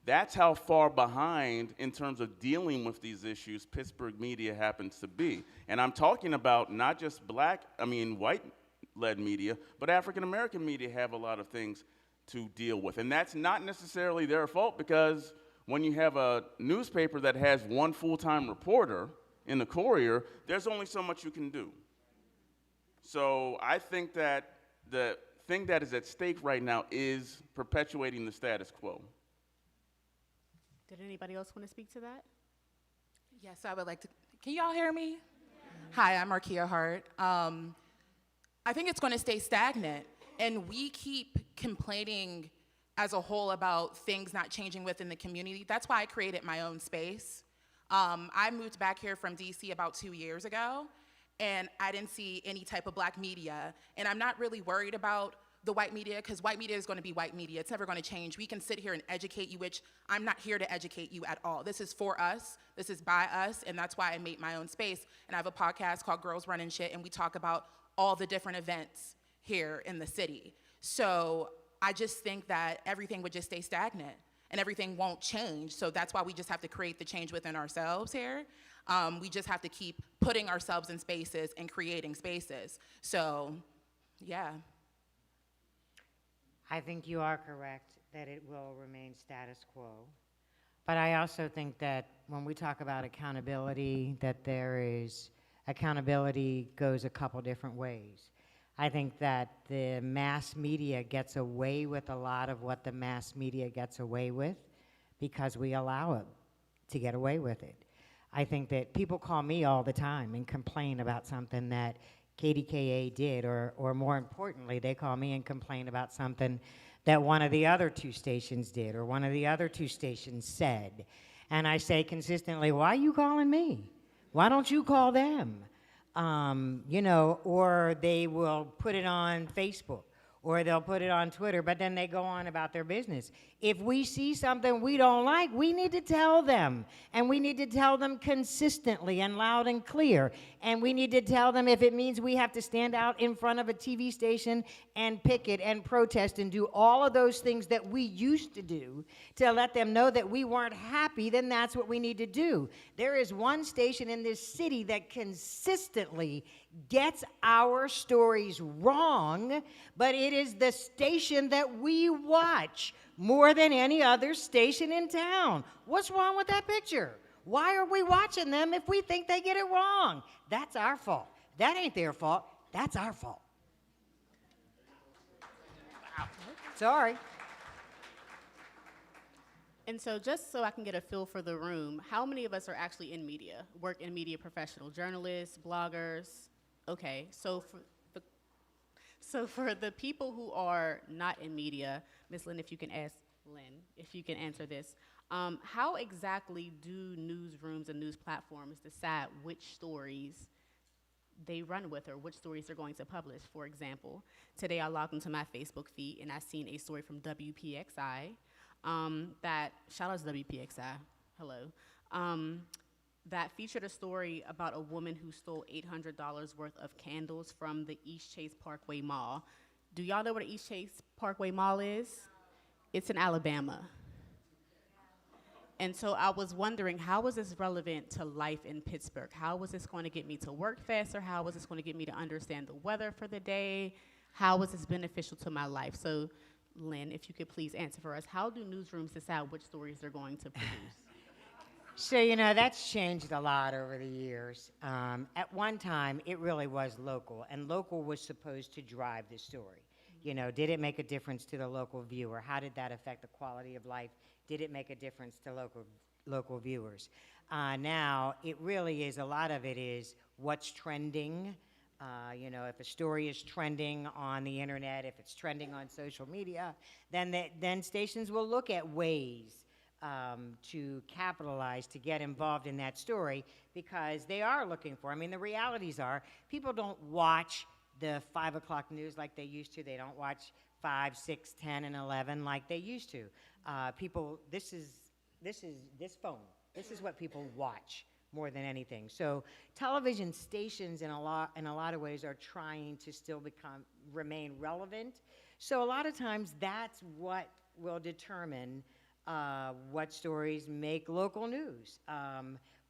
That's how far behind in terms of dealing with these issues Pittsburgh media happens to be. And I'm talking about not just white-led media, but African-American media have a lot of things to deal with. And that's not necessarily their fault, because when you have a newspaper that has one full-time reporter in the Courier, there's only so much you can do. So I think that the thing that is at stake right now is perpetuating the status quo. Did anybody else want to speak to that? Yes, I would like to. Can y'all hear me? Hi, I'm Markia Hart. I think it's going to stay stagnant, and we keep complaining as a whole about things not changing within the community. That's why I created my own space. I moved back here from DC about 2 years ago, and I didn't see any type of black media. And I'm not really worried about the white media, because white media is going to be white media. It's never going to change. We can sit here and educate you, which I'm not here to educate you at all. This is for us. This is by us, and that's why I made my own space. And I have a podcast called Girls Running Shit, and we talk about all the different events here in the city. So I just think that everything would just stay stagnant, and everything won't change. So that's why we just have to create the change within ourselves here. We just have to keep putting ourselves in spaces and creating spaces. So, yeah. I think you are correct that it will remain status quo. But I also think that when we talk about accountability, that accountability goes a couple different ways. I think that the mass media gets away with a lot of what the mass media gets away with because we allow it to get away with it. I think that people call me all the time and complain about something that KDKA did, or more importantly, they call me and complain about something that one of the other two stations did, or one of the other two stations said. And I say consistently, why are you calling me? Why don't you call them? Or they will put it on Facebook, or they'll put it on Twitter, but then they go on about their business. If we see something we don't like, we need to tell them. And we need to tell them consistently and loud and clear. And we need to tell them if it means we have to stand out in front of a TV station and picket and protest and do all of those things that we used to do to let them know that we weren't happy, then that's what we need to do. There is one station in this city that consistently gets our stories wrong, but it is the station that we watch more than any other station in town. What's wrong with that picture? Why are we watching them if we think they get it wrong? That's our fault. That ain't their fault. That's our fault. Wow. Sorry. And so just so I can get a feel for the room, how many of us are actually in media, work in media professional, journalists, bloggers? Okay, so for the people who are not in media, Ms. Lynn, if you can answer this, how exactly do newsrooms and news platforms decide which stories they run with or which stories they're going to publish? For example, today I logged into my Facebook feed and I seen a story from WPXI that, shout out to WPXI, hello, that featured a story about a woman who stole $800 worth of candles from the East Chase Parkway Mall. Do y'all know what the East Chase Parkway Mall is? It's in Alabama. And so I was wondering, how is this relevant to life in Pittsburgh? How is this going to get me to work faster? How is this going to get me to understand the weather for the day? How is this beneficial to my life? So, Lynn, if you could please answer for us, how do newsrooms decide which stories they're going to produce? So, you know, that's changed a lot over the years. At one time, it really was local, and local was supposed to drive the story. You know, did it make a difference to the local viewer? How did that affect the quality of life? Did it make a difference to local viewers? Now, it really is, a lot of it is what's trending. You know, if a story is trending on the internet, if it's trending on social media, then stations will look at ways to capitalize, to get involved in that story, because they are looking for, I mean, the realities are, people don't watch the 5 o'clock news like they used to. They don't watch 5, 6, 10, and 11 like they used to. People, this phone. This is what people watch more than anything. So television stations in a lot of ways are trying to still remain relevant. So a lot of times that's what will determine what stories make local news.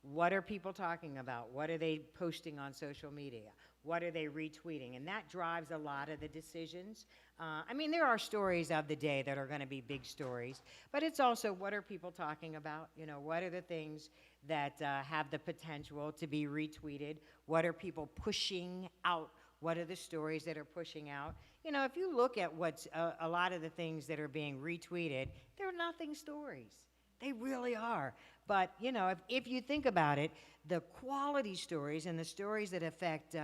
What are people talking about? What are they posting on social media? What are they retweeting? And that drives a lot of the decisions. I mean, there are stories of the day that are going to be big stories, but it's also what are people talking about? You know, what are the things that have the potential to be retweeted? What are people pushing out? What are the stories that are pushing out? You know, if you look at what's a lot of the things that are being retweeted, they're nothing stories. They really are. But, you know, if you think about it, the quality stories and the stories that affect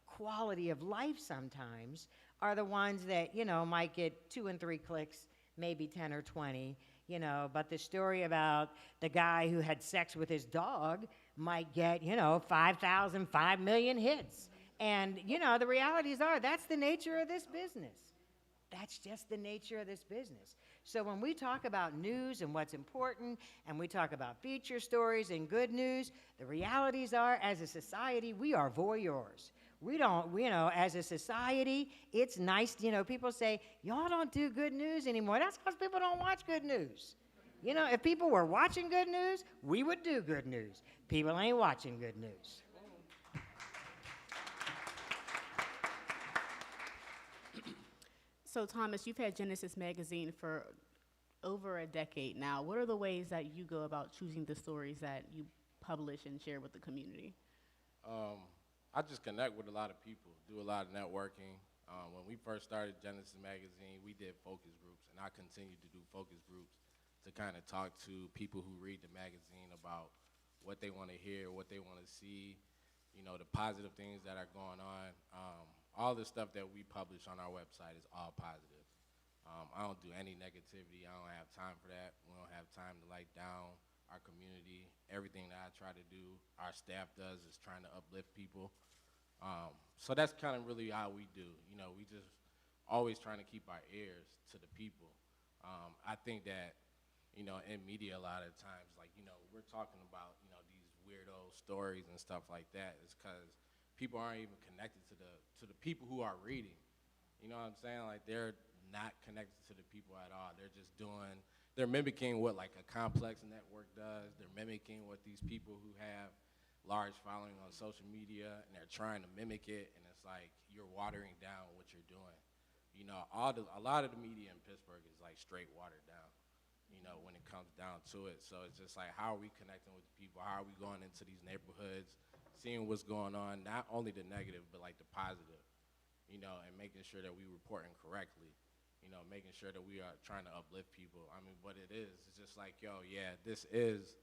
quality of life sometimes are the ones that, you know, might get 2 and 3 clicks, maybe 10 or 20, you know, but the story about the guy who had sex with his dog might get, you know, 5,000, 5 million hits. And, you know, the realities are that's the nature of this business. That's just the nature of this business. So when we talk about news and what's important, and we talk about feature stories and good news, the realities are, as a society, we are voyeurs. We don't, you know, as a society, it's nice, you know, people say, y'all don't do good news anymore. That's because people don't watch good news. You know, if people were watching good news, we would do good news. People ain't watching good news. So Thomas, you've had Genesis Magazine for over a decade now. What are the ways that you go about choosing the stories that you publish and share with the community? I just connect with a lot of people, do a lot of networking. When we first started Genesis Magazine, we did focus groups, and I continue to do focus groups to kind of talk to people who read the magazine about what they want to hear, what they want to see, you know, the positive things that are going on. All the stuff that we publish on our website is all positive. I don't do any negativity. I don't have time for that. We don't have time to like down our community. Everything that I try to do, our staff does, is trying to uplift people. So that's kind of really how we do. You know, we just always trying to keep our ears to the people. I think that, you know, in media a lot of times, like, you know, we're talking about, you know, these weirdo stories and stuff like that. It's because people aren't even connected to the people who are reading. You know what I'm saying? Like, they're not connected to the people at all. They're mimicking what like a complex network does. They're mimicking what these people who have large following on social media, and they're trying to mimic it, and it's like you're watering down what you're doing. You know, a lot of the media in Pittsburgh is like straight watered down, you know, when it comes down to it. So it's just like, how are we connecting with the people? How are we going into these neighborhoods, seeing what's going on, not only the negative, but like the positive, you know, and making sure that we reporting correctly, you know, making sure that we are trying to uplift people. I mean, what it is, it's just like, yo, yeah, this is,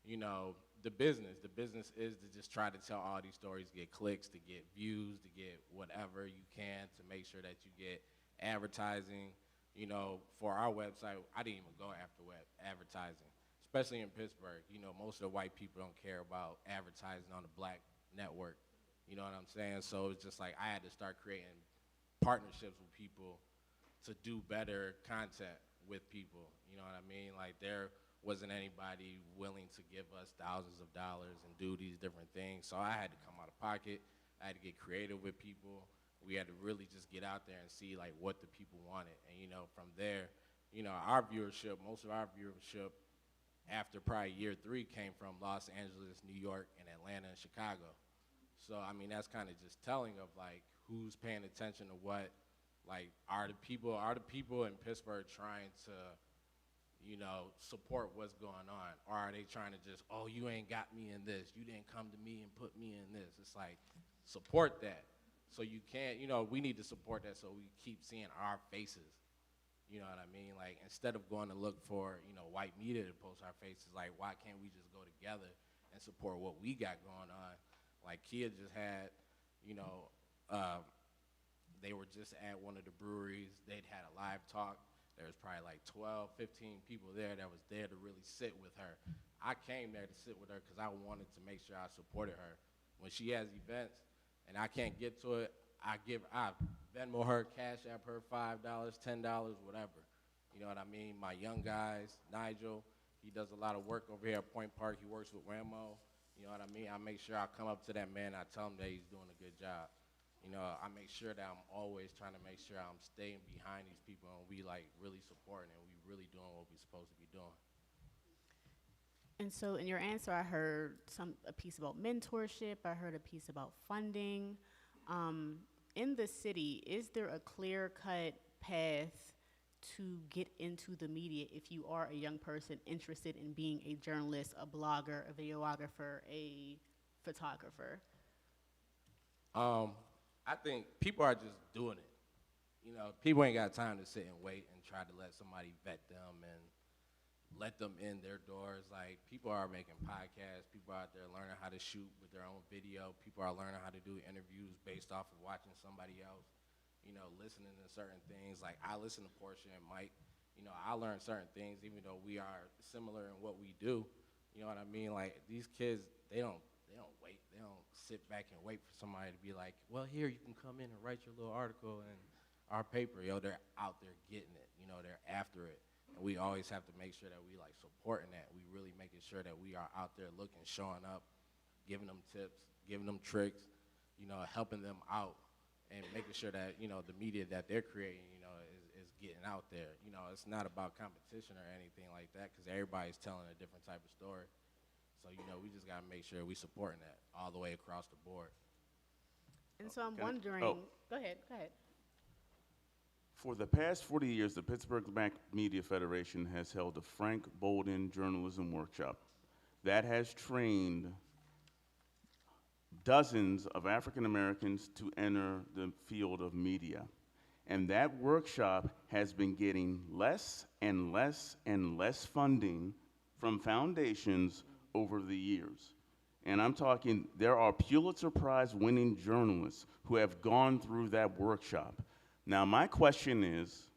you know, the business. The business is to just try to tell all these stories, get clicks, to get views, to get whatever you can, to make sure that you get advertising. You know, for our website, I didn't even go after web advertising, especially in Pittsburgh. You know, most of the white people don't care about advertising on the black network. You know what I'm saying? So it's just like I had to start creating partnerships with people to do better content with people. You know what I mean? Like there wasn't anybody willing to give us thousands of dollars and do these different things. So I had to come out of pocket. I had to get creative with people. We had to really just get out there and see like what the people wanted. And you know, from there, you know, our viewership, most of our viewership after probably year 3 came from Los Angeles, New York, and Atlanta and Chicago. So I mean, that's kind of just telling of like who's paying attention to what. Like, are the people in Pittsburgh trying to, you know, support what's going on? Or are they trying to just, oh, you ain't got me in this. You didn't come to me and put me in this. It's like, support that. So you can't, you know, we need to support that so we keep seeing our faces. You know what I mean? Like, instead of going to look for, you know, white media to post our faces, like, why can't we just go together and support what we got going on? Like, Kia just had, you know, they were just at one of the breweries. They'd had a live talk. There was probably like 12, 15 people there that was there to really sit with her. I came there to sit with her because I wanted to make sure I supported her. When she has events and I can't get to it, I Venmo her, Cash App her $5, $10, whatever. You know what I mean? My young guys, Nigel, he does a lot of work over here at Point Park. He works with Ramo. You know what I mean? I make sure I come up to that man. I tell him that he's doing a good job. You know, I make sure that I'm always trying to make sure I'm staying behind these people and we like really supporting and we really doing what we're supposed to be doing. And so in your answer, I heard a piece about mentorship. I heard a piece about funding. In the city, is there a clear-cut path to get into the media if you are a young person interested in being a journalist, a blogger, a videographer, a photographer? I think people are just doing it. You know, people ain't got time to sit and wait and try to let somebody vet them and let them in their doors. Like, people are making podcasts. People are out there learning how to shoot with their own video. People are learning how to do interviews based off of watching somebody else, you know, listening to certain things. Like, I listen to Portia and Mike. You know, I learn certain things even though we are similar in what we do. You know what I mean? Like, these kids, they don't wait. They don't sit back and wait for somebody to be like, well, here, you can come in and write your little article in our paper. Yo, they're out there getting it. You know, they're after it. And we always have to make sure that we, like, supporting that. We really making sure that we are out there looking, showing up, giving them tips, giving them tricks, you know, helping them out, and making sure that, you know, the media that they're creating, you know, is getting out there. You know, it's not about competition or anything like that because everybody's telling a different type of story. So, you know, we just got to make sure we supporting that all the way across the board. And so I'm wondering, go ahead. For the past 40 years, the Pittsburgh Black Media Federation has held a Frank Bolden Journalism Workshop that has trained dozens of African Americans to enter the field of media. And that workshop has been getting less and less and less funding from foundations over the years. And I'm talking, there are Pulitzer Prize winning journalists who have gone through that workshop. Now, my question is,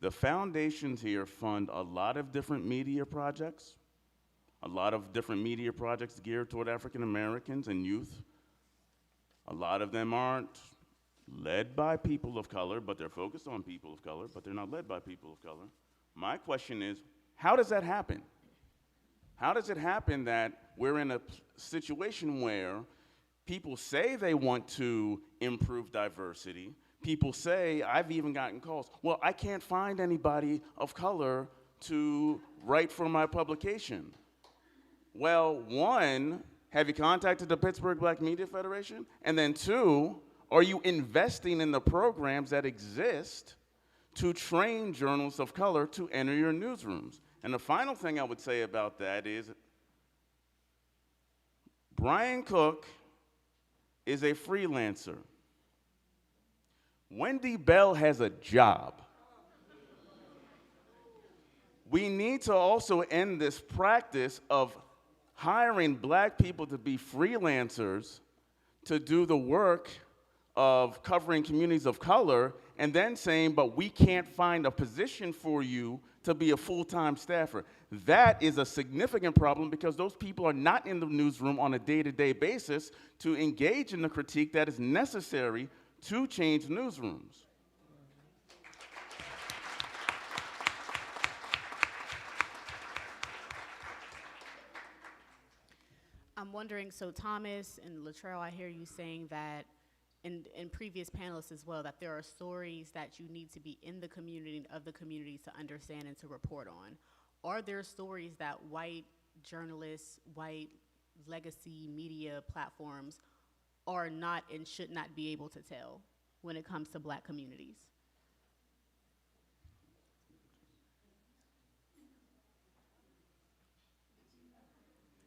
the foundations here fund a lot of different media projects, geared toward African Americans and youth. A lot of them aren't led by people of color, but they're focused on people of color, but they're not led by people of color. My question is, how does that happen? How does it happen that we're in a situation where people say they want to improve diversity? People say, I've even gotten calls, well, I can't find anybody of color to write for my publication. Well, one, Have you contacted the Pittsburgh Black Media Federation? And then 2, are you investing in the programs that exist to train journalists of color to enter your newsrooms? And the final thing I would say about that is Brian Cook is a freelancer. Wendy Bell has a job. We need to also end this practice of hiring black people to be freelancers to do the work of covering communities of color and then saying, but we can't find a position for you to be a full-time staffer. That is a significant problem because those people are not in the newsroom on a day-to-day basis to engage in the critique that is necessary to change newsrooms. I'm wondering, so Thomas and Latrell, I hear you saying that, in previous panelists as well, that there are stories that you need to be in the community, of the communities, to understand and to report on. Are there stories that white journalists, white legacy media platforms are not and should not be able to tell when it comes to black communities?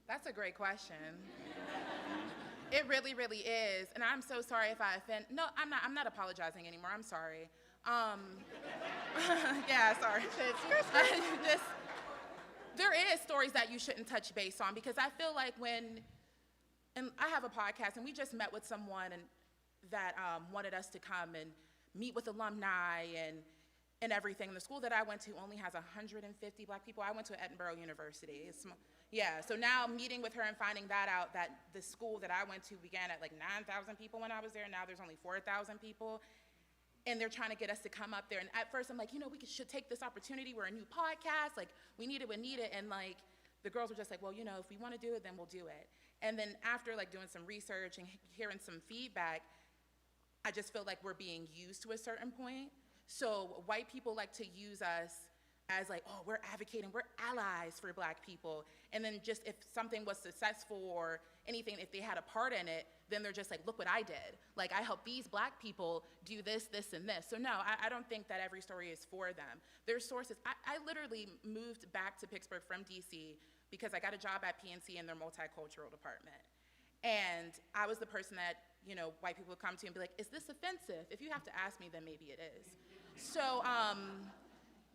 That's a great question. It really, really is. And I'm so sorry if I offend. No, I'm not apologizing anymore. I'm sorry. Yeah, sorry. There is stories that you shouldn't touch base on because I feel like and I have a podcast and we just met with someone that wanted us to come and meet with alumni and everything. The school that I went to only has 150 black people. I went to Edinburgh University. Yeah, so now meeting with her and finding that out, that the school that I went to began at like 9,000 people when I was there, now there's only 4,000 people, and they're trying to get us to come up there. And at first I'm like, we should take this opportunity, we're a new podcast, like we need it, and like the girls were just like, well, if we want to do it, then we'll do it. And then after like doing some research and hearing some feedback, I just feel like we're being used to a certain point. So white people like to use us as like, oh, we're advocating, we're allies for black people. And then just if something was successful or anything, if they had a part in it, then they're just like, look what I did. Like, I helped these black people do this, this, and this. So no, I don't think that every story is for them. There's sources. I literally moved back to Pittsburgh from DC because I got a job at PNC in their multicultural department. And I was the person that, white people would come to and be like, is this offensive? If you have to ask me, then maybe it is. So,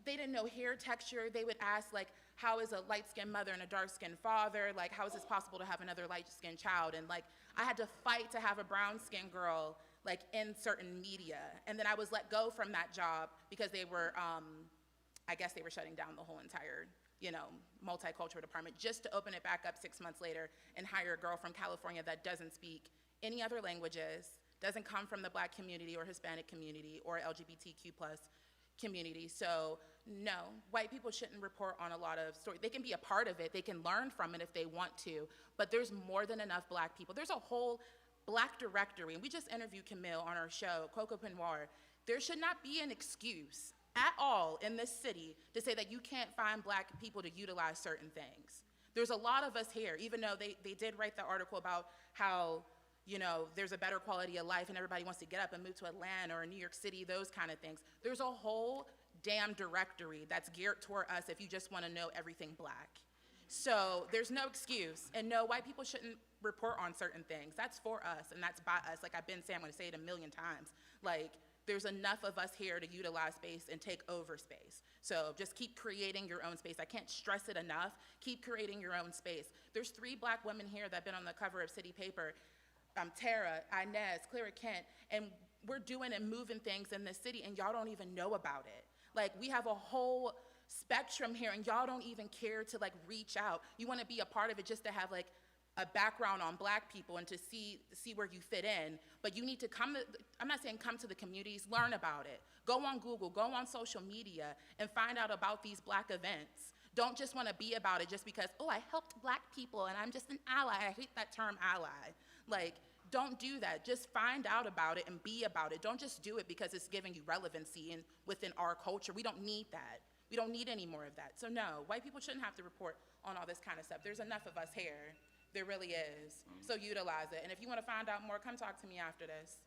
they didn't know hair texture. They would ask, like, how is a light-skinned mother and a dark-skinned father? Like, how is this possible to have another light-skinned child? And, like, I had to fight to have a brown-skinned girl, like, in certain media. And then I was let go from that job because they were, I guess they were shutting down the whole entire, multicultural department just to open it back up 6 months later and hire a girl from California that doesn't speak any other languages, doesn't come from the black community or Hispanic community or LGBTQ+ community. So no, white people shouldn't report on a lot of stories. They can be a part of it, they can learn from it if they want to, but there's more than enough black people. There's a whole black directory, and we just interviewed Camille on our show, Coco Pinoir. There should not be an excuse at all in this city to say that you can't find black people to utilize certain things. There's a lot of us here, even though they did write the article about how there's a better quality of life and everybody wants to get up and move to Atlanta or New York City, those kind of things. There's a whole damn directory that's geared toward us if you just want to know everything black. So there's no excuse. And no, white people shouldn't report on certain things. That's for us and that's by us. Like I've been saying, I'm going to say it a million times. Like, there's enough of us here to utilize space and take over space. So just keep creating your own space. I can't stress it enough. Keep creating your own space. There's 3 black women here that have been on the cover of City Paper. Tara, Inez, Clara Kent, and we're doing and moving things in this city and y'all don't even know about it. Like, we have a whole spectrum here and y'all don't even care to like reach out. You want to be a part of it just to have like a background on black people and to see where you fit in, but you need to come, I'm not saying come to the communities, learn about it. Go on Google, go on social media and find out about these black events. Don't just want to be about it just because, oh, I helped black people and I'm just an ally. I hate that term ally. Like, don't do that. Just find out about it and be about it. Don't just do it because it's giving you relevancy within our culture. We don't need that. We don't need any more of that. So no, white people shouldn't have to report on all this kind of stuff. There's enough of us here There really is. So utilize it. And if you want to find out more, come talk to me after this.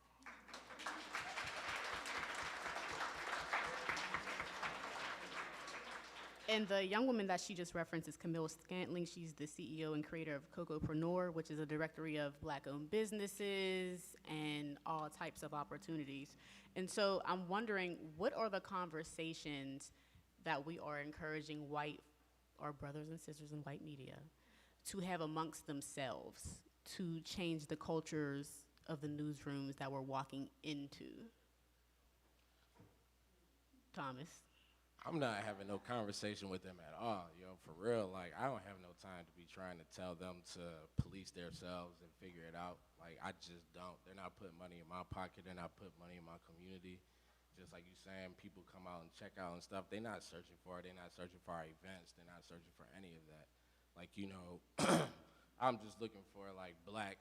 And the young woman that she just referenced is Camille Scantling. She's the CEO and creator of Cocopreneur, which is a directory of Black-owned businesses and all types of opportunities. And so I'm wondering, what are the conversations that we are encouraging our brothers and sisters in white media to have amongst themselves to change the cultures of the newsrooms that we're walking into? Thomas. I'm not having no conversation with them at all, for real. Like, I don't have no time to be trying to tell them to police themselves and figure it out. Like, I just don't. They're not putting money in my pocket. They're not putting money in my community. Just like you saying, people come out and check out and stuff. They're not searching for it. They're not searching for our events. They're not searching for any of that. Like, I'm just looking for, like, Black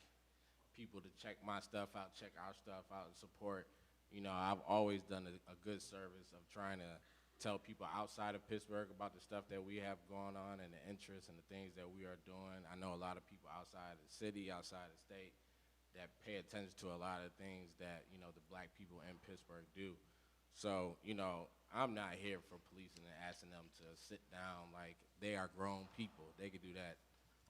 people to check my stuff out, check our stuff out, and support. I've always done a good service of trying to tell people outside of Pittsburgh about the stuff that we have going on and the interests and the things that we are doing. I know a lot of people outside the city, outside the state, that pay attention to a lot of things that, the Black people in Pittsburgh do. So, I'm not here for policing and asking them to sit down. Like, they are grown people. They could do that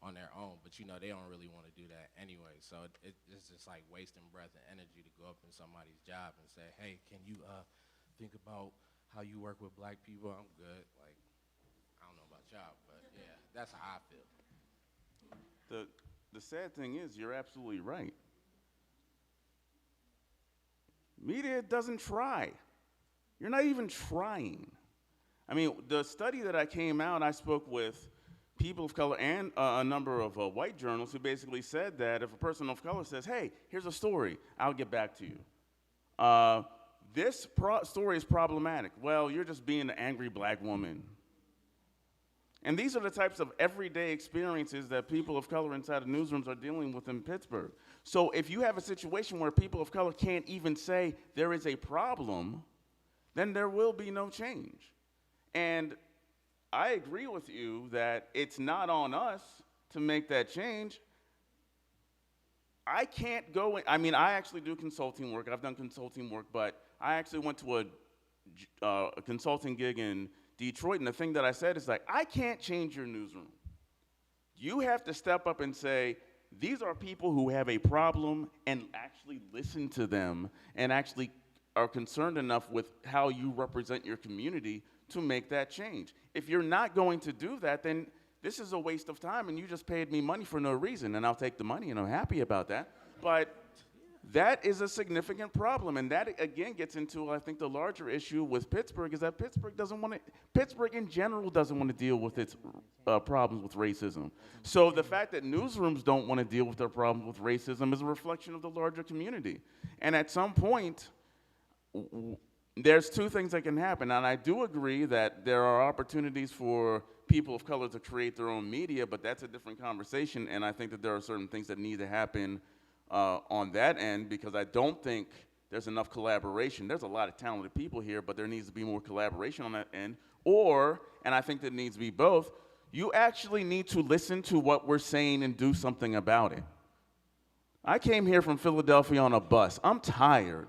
on their own, but, they don't really want to do that anyway. So it's just like wasting breath and energy to go up in somebody's job and say, hey, can you think about how you work with Black people? I'm good. Like, I don't know about y'all, but yeah, that's how I feel. The sad thing is, you're absolutely right. Media doesn't try. You're not even trying. I mean, the study that I came out, I spoke with people of color and a number of white journalists who basically said that if a person of color says, hey, here's a story, I'll get back to you. This story is problematic. Well, you're just being an angry Black woman. And these are the types of everyday experiences that people of color inside of newsrooms are dealing with in Pittsburgh. So if you have a situation where people of color can't even say there is a problem, then there will be no change. And I agree with you that it's not on us to make that change. I can't go in, I actually do consulting work. I've done consulting work, but I actually went to a consulting gig in Detroit, and the thing that I said is like, I can't change your newsroom. You have to step up and say, these are people who have a problem, and actually listen to them and actually are concerned enough with how you represent your community to make that change. If you're not going to do that, then this is a waste of time, and you just paid me money for no reason, and I'll take the money, and I'm happy about that. But that is a significant problem, and that, again, gets into, I think, the larger issue with Pittsburgh is that Pittsburgh in general doesn't want to deal with its problems with racism. So the fact that newsrooms don't want to deal with their problems with racism is a reflection of the larger community. And at some point, there's two things that can happen, and I do agree that there are opportunities for people of color to create their own media, but that's a different conversation, and I think that there are certain things that need to happen on that end, because I don't think there's enough collaboration. There's a lot of talented people here, but there needs to be more collaboration on that end. Or, and I think that needs to be both, you actually need to listen to what we're saying and do something about it. I came here from Philadelphia on a bus. I'm tired.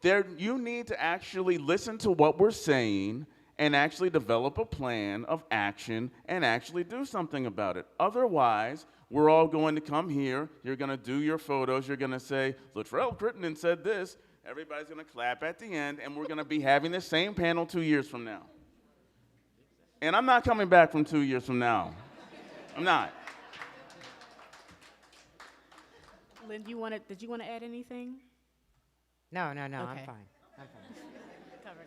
You need to actually listen to what we're saying and actually develop a plan of action and actually do something about it. Otherwise, we're all going to come here, you're going to do your photos, you're going to say, Latrell Crittenden said this, everybody's going to clap at the end, and we're going to be having the same panel 2 years from now. And I'm not coming back from 2 years from now. I'm not. Lynn, did you want to add anything? No, Okay. I'm fine.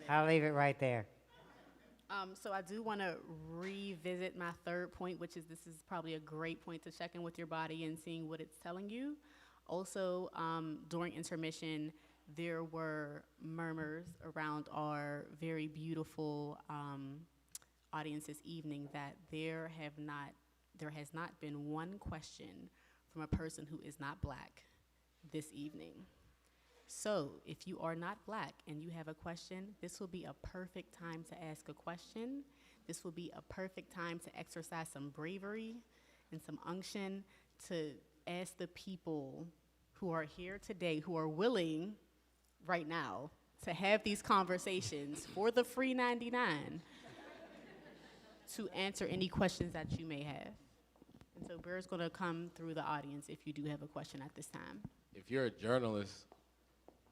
I'll leave it right there. So I do want to revisit my third point, which is this is probably a great point to check in with your body and seeing what it's telling you. Also, during intermission, there were murmurs around our very beautiful audience this evening that there has not been one question from a person who is not Black this evening. So if you are not Black and you have a question, this will be a perfect time to ask a question. this will be a perfect time to exercise some bravery and some unction to ask the people who are here today, who are willing right now to have these conversations for the free 99, to answer any questions that you may have. And so Bear's going to come through the audience if you do have a question at this time. If you're a journalist,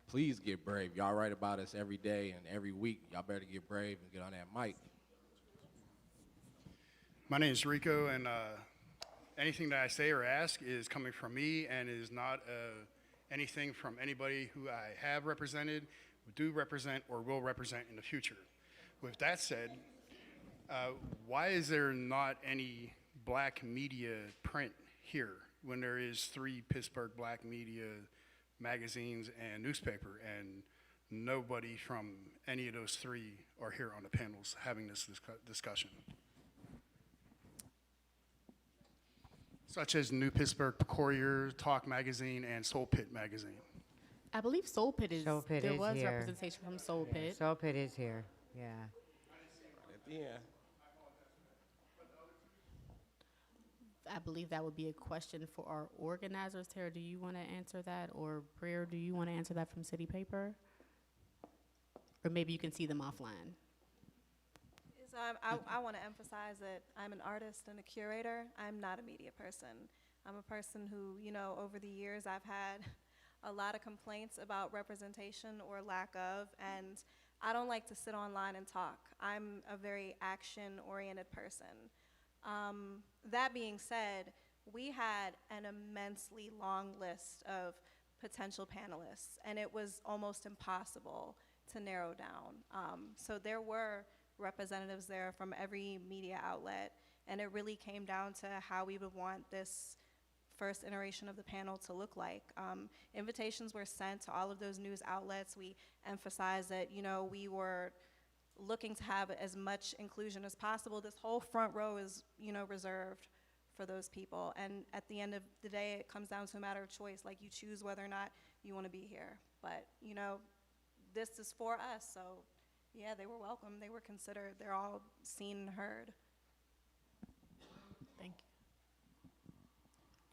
please get brave. Y'all write about us every day and every week. Y'all better get brave and get on that mic. My name is Rico, and anything that I say or ask is coming from me and is not anything from anybody who I have represented, do represent, or will represent in the future. With that said, why is there not any black media print here when there is 3 Pittsburgh black media magazines and newspaper, and nobody from any of those 3 are here on the panels having this discussion? Such as New Pittsburgh Courier, Talk Magazine, and Soul Pit Magazine. I believe Soul Pit is, Soul Pit there is was here. representation from Soul Pit. Soul Pit is here, yeah. Yeah. I believe that would be a question for our organizers. Tara, do you want to answer that? Or Brer, do you want to answer that from City Paper? Or maybe you can see them offline. I want to emphasize that I'm an artist and a curator. I'm not a media person. I'm a person who, over the years I've had a lot of complaints about representation or lack of, and I don't like to sit online and talk. I'm a very action-oriented person. That being said, we had an immensely long list of potential panelists, and it was almost impossible to narrow down. So there were representatives there from every media outlet, and it really came down to how we would want this first iteration of the panel to look like. Invitations were sent to all of those news outlets. We emphasized that, we were looking to have as much inclusion as possible. This whole front row is, reserved for those people. And at the end of the day, it comes down to a matter of choice. Like, you choose whether or not you want to be here. But, this is for us. So, yeah, they were welcome. They were considered. They're all seen and heard. Thank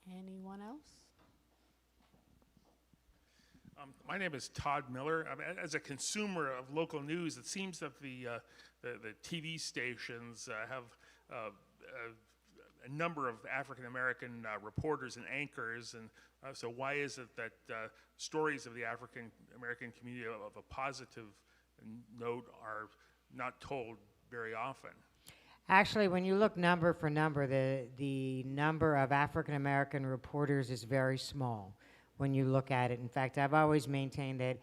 you. Anyone else? My name is Todd Miller. As a consumer of local news, it seems that the TV stations have a number of African American reporters and anchors, and so why is it that stories of the African American community of a positive note are not told very often? Actually, when you look number for number, the number of African American reporters is very small when you look at it. In fact, I've always maintained that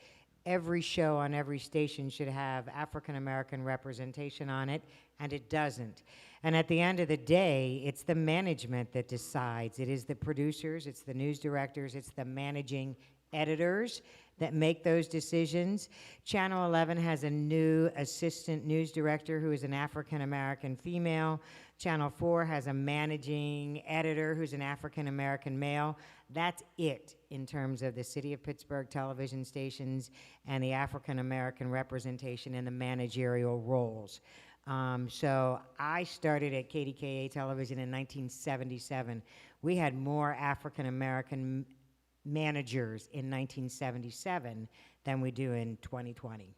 every show on every station should have African American representation on it, and it doesn't. And at the end of the day, it's the management that decides. It is the producers, it's the news directors, it's the managing editors that make those decisions. Channel 11 has a new assistant news director who is an African American female. Channel 4 has a managing editor who's an African American male. That's it in terms of the City of Pittsburgh television stations and the African American representation in the managerial roles. So I started at KDKA television in 1977. We had more African American managers in 1977 than we do in 2020.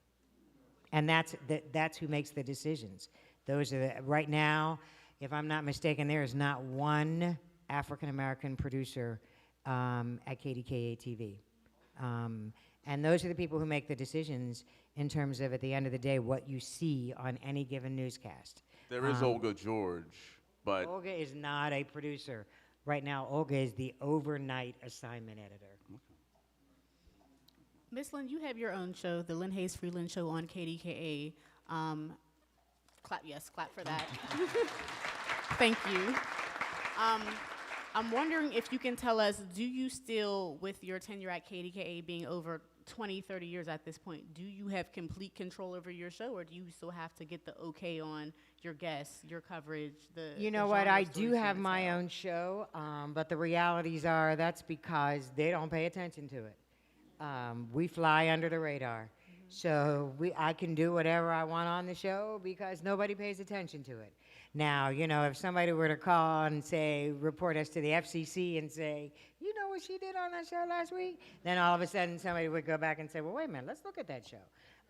And that's who makes the decisions. Those are right now, if I'm not mistaken, there is not one African American producer at KDKA TV. And those are the people who make the decisions in terms of, at the end of the day, what you see on any given newscast. There is Olga George, but Olga is not a producer. Right now, Olga is the overnight assignment editor. Miss Lynn, you have your own show, the Lynn Hayes Freeland Show on KDKA. Clap, yes, clap for that. Thank you. I'm wondering if you can tell us, do you still, with your tenure at KDKA being over 20, 30 years at this point, do you have complete control over your show, or do you still have to get the okay on your guests, your coverage, You know what, I do have my own show, but the realities are that's because they don't pay attention to it. We fly under the radar. So I can do whatever I want on the show because nobody pays attention to it. Now, you know, if somebody were to call and say, report us to the FCC and say, you know what she did on that show last week? Then all of a sudden somebody would go back and say, well, wait a minute, let's look at that show.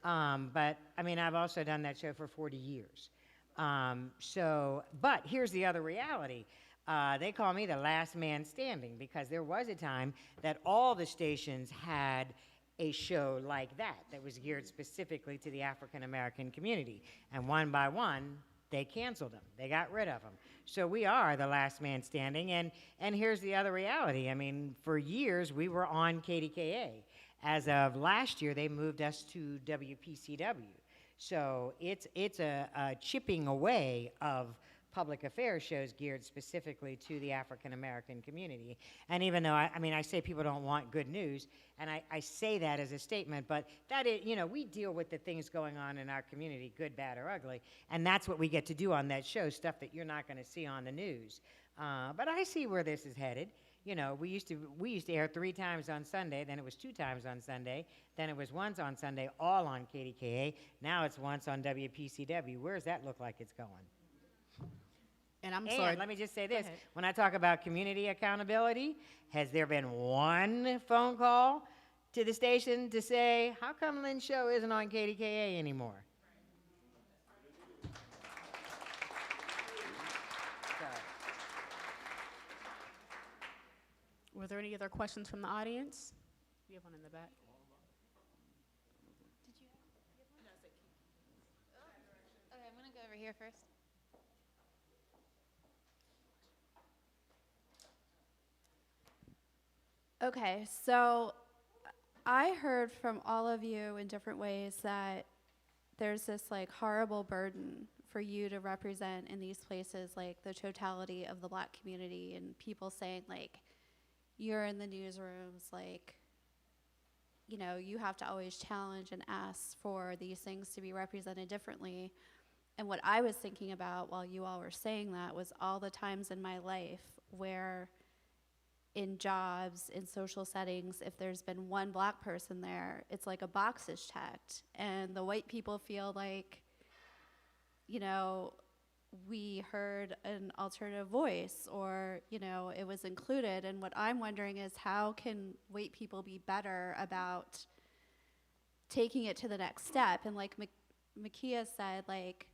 But I mean, I've also done that show for 40 years. But here's the other reality. They call me the last man standing because there was a time that all the stations had a show like that was geared specifically to the African American community. And one by one, they canceled them. They got rid of them. So we are the last man standing. And here's the other reality. I mean, for years, we were on KDKA. As of last year, they moved us to WPCW. So it's a chipping away of public affairs shows geared specifically to the African American community. And even though, I say people don't want good news, and I say that as a statement, but that is, you know, we deal with the things going on in our community, good, bad, or ugly, and that's what we get to do on that show, stuff that you're not gonna see on the news. But I see where this is headed. You know, we used to air 3 times on Sunday, then it was 2 times on Sunday, then it was once on Sunday, all on KDKA. Now it's once on WPCW. Where does that look like it's going? And I'm sorry. Let me just say this. When I talk about community accountability, has there been one phone call to the station to say, how come Lynn's show isn't on KDKA anymore? Were there any other questions from the audience? We have one in the back. Did you have one? Okay, I'm gonna go over here first. Okay, so I heard from all of you in different ways that there's this like horrible burden for you to represent in these places, like the totality of the Black community, and people saying like, you're in the newsrooms, like, you know, you have to always challenge and ask for these things to be represented differently. And what I was thinking about while you all were saying that was all the times in my life where in jobs, in social settings, if there's been one Black person there, it's like a box is checked. And the white people feel like, you know, we heard an alternative voice, or, you know, it was included. And what I'm wondering is, how can white people be better about taking it to the next step? And like Makia said, like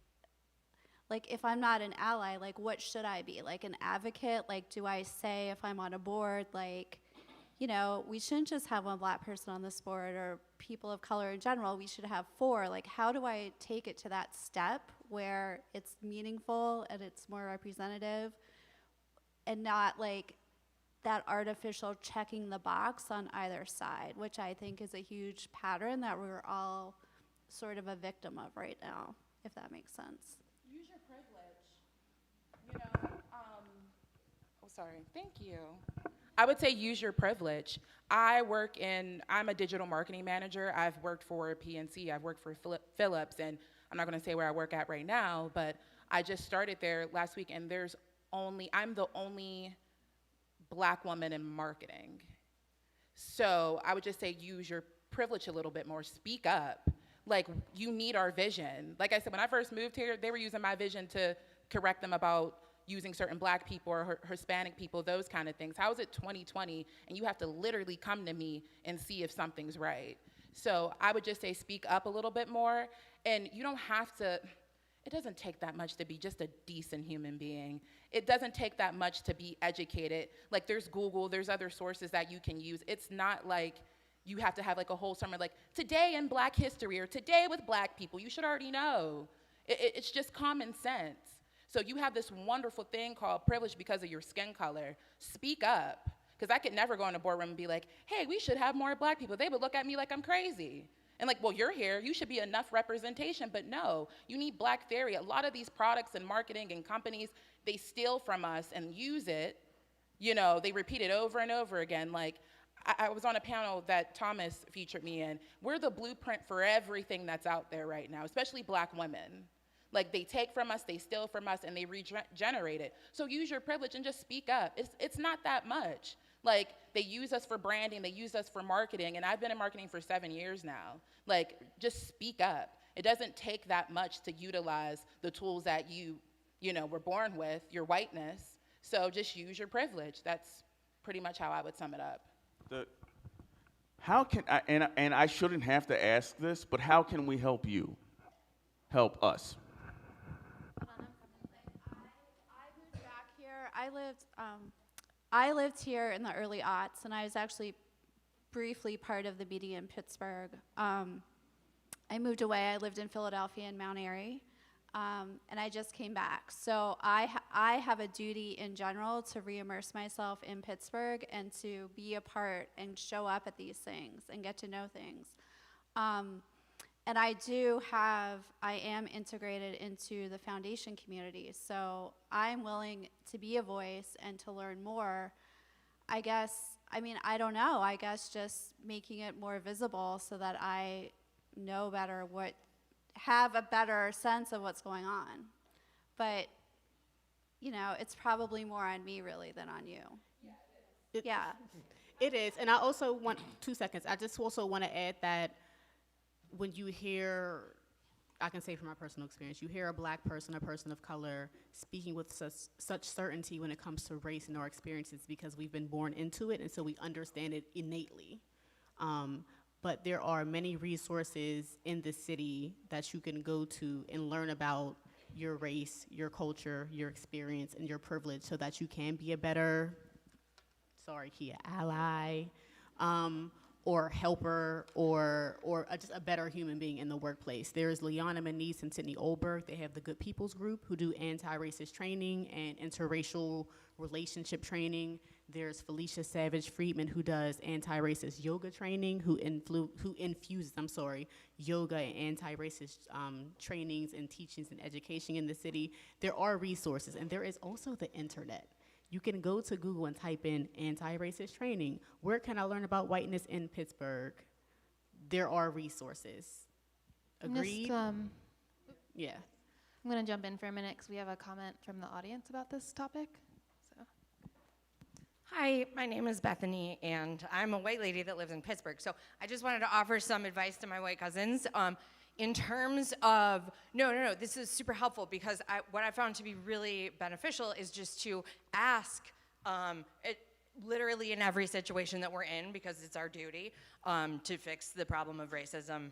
if I'm not an ally, like what should I be? Like an advocate? Like, do I say if I'm on a board, like, you know, we shouldn't just have one Black person on this board, or people of color in general, we should have 4. Like, how do I take it to that step where it's meaningful and it's more representative, and not like that artificial checking the box on either side, which I think is a huge pattern that we're all sort of a victim of right now, if that makes sense. Use your privilege. You know, oh, sorry. Thank you. I would say use your privilege. I'm a digital marketing manager. I've worked for PNC. I've worked for Philips, and I'm not going to say where I work at right now, but I just started there last week, and I'm the only Black woman in marketing. So I would just say use your privilege a little bit more. Speak up. Like, you need our vision. Like I said, when I first moved here, they were using my vision to correct them about using certain Black people or Hispanic people, those kind of things. How is it 2020 and you have to literally come to me and see if something's right? So I would just say speak up a little bit more, and you don't have to, it doesn't take that much to be just a decent human being. It doesn't take that much to be educated. Like, there's Google, there's other sources that you can use. It's not like you have to have like a whole summer, like today in Black history or today with Black people. You should already know. It's just common sense. So you have this wonderful thing called privilege because of your skin color. Speak up. Because I could never go in a boardroom and be like, hey, we should have more Black people. They would look at me like I'm crazy. And like, well, you're here, you should be enough representation. But no, you need Black theory. A lot of these products and marketing and companies, they steal from us and use it. You know, they repeat it over and over again. Like, I was on a panel that Thomas featured me in. We're the blueprint for everything that's out there right now, especially Black women. Like, they take from us, they steal from us, and they regenerate it. So use your privilege and just speak up. It's not that much. Like, they use us for branding, they use us for marketing, and I've been in marketing for 7 years now. Like, just speak up. It doesn't take that much to utilize the tools that you were born with, your whiteness. So just use your privilege. That's pretty much how I would sum it up. How can I, and I shouldn't have to ask this, but how can we help you? Help us. I moved back here. I lived here in the early aughts, and I was actually briefly part of the media in Pittsburgh. I moved away. I lived in Philadelphia and Mount Airy, and I just came back. So I have a duty in general to re-immerse myself in Pittsburgh and to be a part and show up at these things and get to know things. And I am integrated into the foundation community, so I'm willing to be a voice and to learn more. I don't know, I guess just making it more visible so that I know better have a better sense of what's going on. But, it's probably more on me really than on you. Yeah. It is, and I also want, 2 seconds, I just also want to add that when you hear, I can say from my personal experience, you hear a black person, a person of color, speaking with such certainty when it comes to race and our experiences because we've been born into it, and so we understand it innately. But there are many resources in the city that you can go to and learn about your race, your culture, your experience, and your privilege so that you can be a better, ally, or helper, or just a better human being in the workplace. There's Liana Manise and Sydney Olberg. They have the Good People's Group who do anti-racist training and interracial relationship training. There's Felicia Savage Friedman who does anti-racist yoga training, who infuses yoga and anti-racist trainings and teachings and education in the city. There are resources, and there is also the internet. You can go to Google and type in anti-racist training. Where can I learn about whiteness in Pittsburgh? There are resources. Agreed? Yeah. I'm going to jump in for a minute because we have a comment from the audience about this topic. Hi, my name is Bethany, and I'm a white lady that lives in Pittsburgh. So I just wanted to offer some advice to my white cousins. In terms of, this is super helpful because what I found to be really beneficial is just to ask, literally in every situation that we're in, because it's our duty to fix the problem of racism,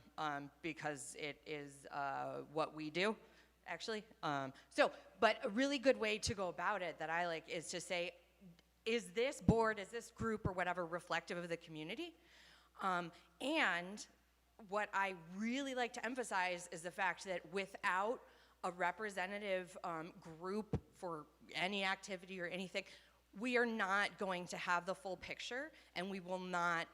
because it is what we do, actually. But a really good way to go about it that I like is to say, is this board, is this group or whatever reflective of the community? And what I really like to emphasize is the fact that without a representative group for any activity or anything, we are not going to have the full picture, and we will not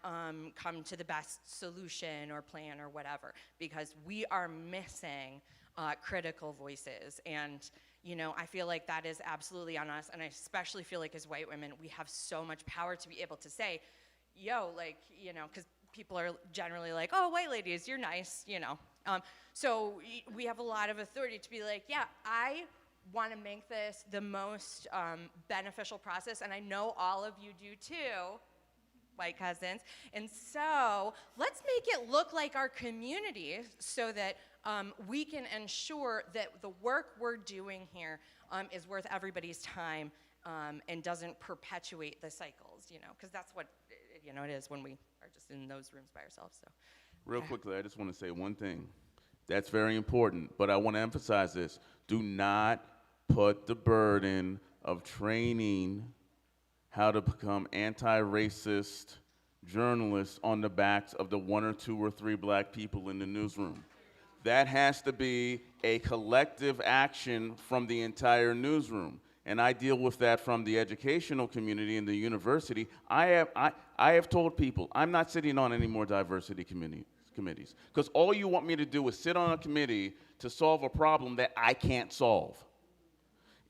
come to the best solution or plan or whatever, because we are missing critical voices. And I feel like that is absolutely on us, and I especially feel like as white women, we have so much power to be able to say, because people are generally like, oh, white ladies, you're nice, So we have a lot of authority to be like, yeah, I want to make this the most beneficial process, and I know all of you do too, white cousins. And so let's make it look like our community so that we can ensure that the work we're doing here is worth everybody's time and doesn't perpetuate the cycles, because that's what it is when we are just in those rooms by ourselves. So, Real quickly, I just want to say one thing. That's very important, but I want to emphasize this. Do not put the burden of training how to become anti-racist journalists on the backs of the 1 or 2 or 3 black people in the newsroom. That has to be a collective action from the entire newsroom. And I deal with that from the educational community and the university. I have told people, I'm not sitting on any more diversity committees, because all you want me to do is sit on a committee to solve a problem that I can't solve.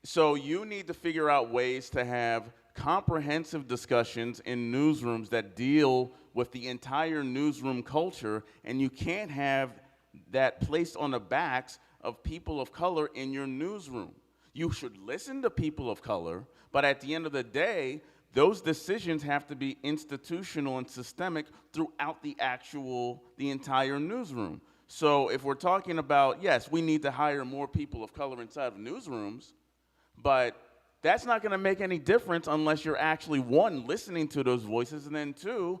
So you need to figure out ways to have comprehensive discussions in newsrooms that deal with the entire newsroom culture, and you can't have that placed on the backs of people of color in your newsroom. You should listen to people of color, but at the end of the day, those decisions have to be institutional and systemic throughout the entire newsroom. So if we're talking about, yes, we need to hire more people of color inside of newsrooms, but that's not going to make any difference unless you're actually, one, listening to those voices, and then two,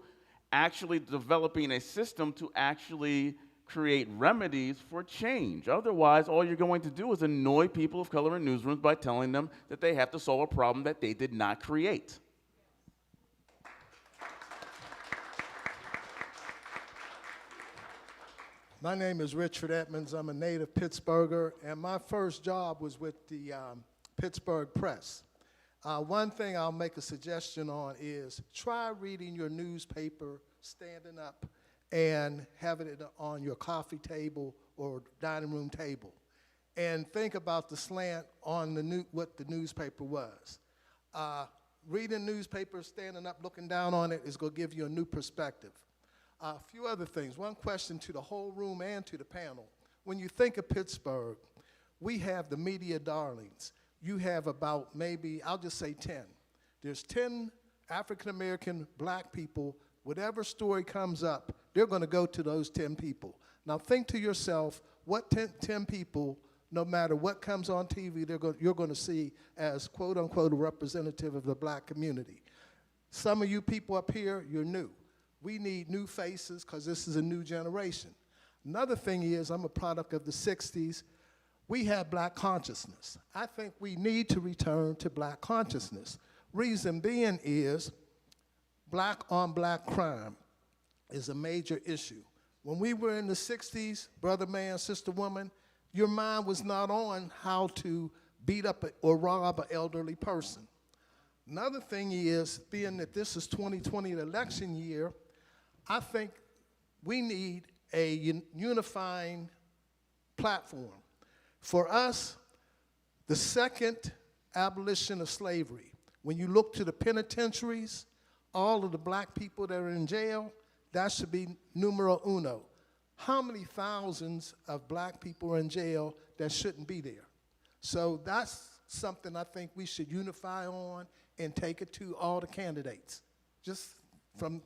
actually developing a system to actually create remedies for change. Otherwise, all you're going to do is annoy people of color in newsrooms by telling them that they have to solve a problem that they did not create. My name is Richard Edmonds. I'm a native Pittsburgher, and my first job was with the Pittsburgh Press. One thing I'll make a suggestion on is try reading your newspaper standing up and having it on your coffee table or dining room table. And think about the slant on what the newspaper was. Reading newspaper, standing up, looking down on it is going to give you a new perspective. A few other things. One question to the whole room and to the panel. When you think of Pittsburgh, we have the media darlings. You have about maybe, I'll just say 10. There's 10 African-American black people. Whatever story comes up, they're going to go to those 10 people. Now think to yourself, what 10 people, no matter what comes on TV, you're going to see as quote-unquote a representative of the black community. Some of you people up here, you're new. We need new faces because this is a new generation. Another thing is, I'm a product of the 60s. We had black consciousness. I think we need to return to black consciousness. Reason being is black on black crime is a major issue. When we were in the 60s, brother man, sister woman, your mind was not on how to beat up or rob an elderly person. Another thing is, being that this is 2020, the election year, I think we need a unifying platform. For us, the second abolition of slavery, when you look to the penitentiaries, all of the black people that are in jail, that should be numero uno. How many thousands of black people are in jail that shouldn't be there? So that's something I think we should unify on and take it to all the candidates, just from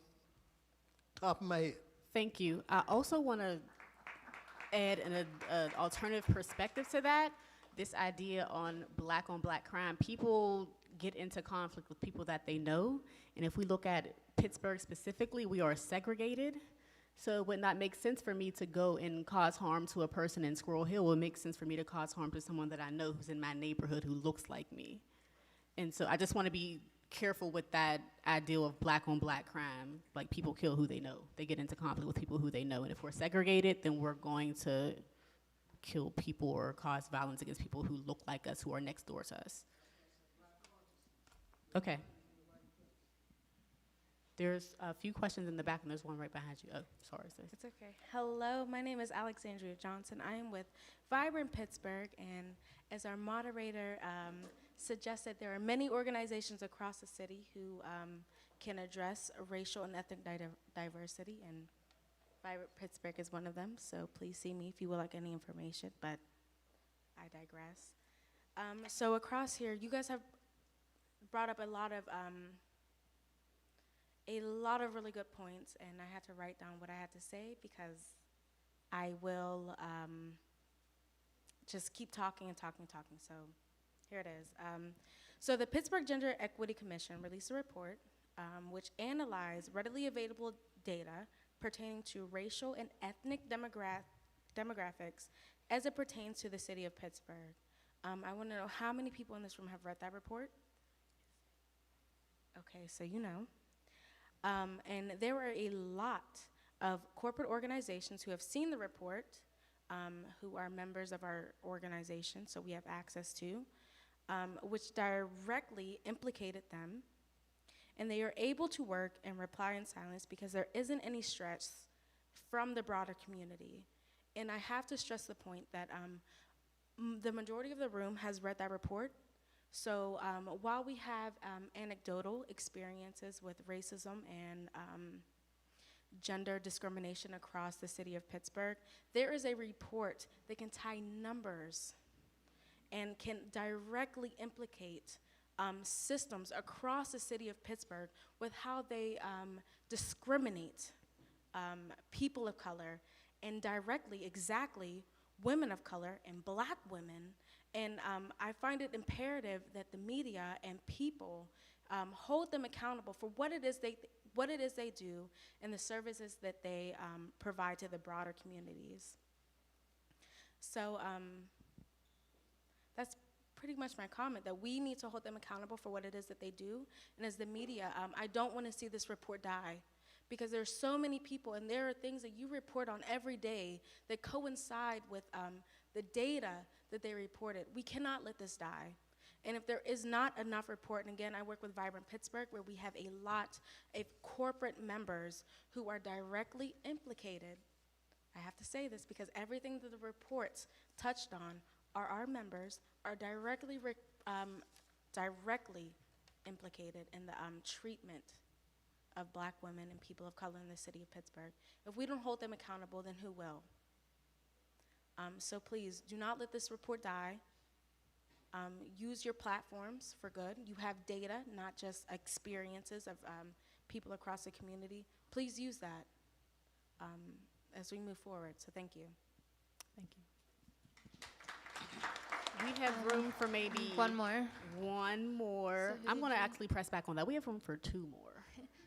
top of my head. Thank you. I also want to add an alternative perspective to that. This idea on black crime. People get into conflict with people that they know. And if we look at Pittsburgh specifically, we are segregated. So it would not make sense for me to go and cause harm to a person in Squirrel Hill. It would make sense for me to cause harm to someone that I know who's in my neighborhood who looks like me. And so I just want to be careful with that ideal of black on black crime. Like, people kill who they know. They get into conflict with people who they know. And if we're segregated, then we're going to kill people or cause violence against people who look like us, who are next door to us. Okay. There's a few questions in the back, and there's one right behind you. Oh, sorry, sis. It's okay. Hello, my name is Alexandria Johnson. I am with Vibrant Pittsburgh, and as our moderator suggested, there are many organizations across the city who can address racial and ethnic diversity, and Vibrant Pittsburgh is one of them, so please see me if you would like any information, but I digress. So across here, you guys have brought up a lot of really good points, and I had to write down what I had to say because I will just keep talking and talking. So here it is. So the Pittsburgh Gender Equity Commission released a report which analyzed readily available data pertaining to racial and ethnic demographics as it pertains to the city of Pittsburgh. I want to know how many people in this room have read that report? Okay, so you know. And there were a lot of corporate organizations who have seen the report, who are members of our organization, so we have access to, which directly implicated them. And they are able to work and reply in silence because there isn't any stress from the broader community. And I have to stress the point that the majority of the room has read that report. So while we have anecdotal experiences with racism and gender discrimination across the city of Pittsburgh, there is a report that can tie numbers and can directly implicate systems across the city of Pittsburgh with how they discriminate people of color and directly, exactly, women of color and black women. And I find it imperative that the media and people hold them accountable for what it is they do and the services that they provide to the broader communities. So that's pretty much my comment, that we need to hold them accountable for what it is that they do. And as the media, I don't want to see this report die, because there's so many people and there are things that you report on every day that coincide with the data that they reported. We cannot let this die. And if there is not enough report, and again, I work with Vibrant Pittsburgh, where we have a lot of corporate members who are directly implicated. I have to say this because everything that the reports touched on are our members are directly implicated in the treatment of black women and people of color in the city of Pittsburgh. If we don't hold them accountable, then who will? So please, do not let this report die. Use your platforms for good. You have data, not just experiences of people across the community. Please use that as we move forward. So thank you. Thank you. We have room for maybe one more. One more. So I'm going to actually press back on that. We have room for two more.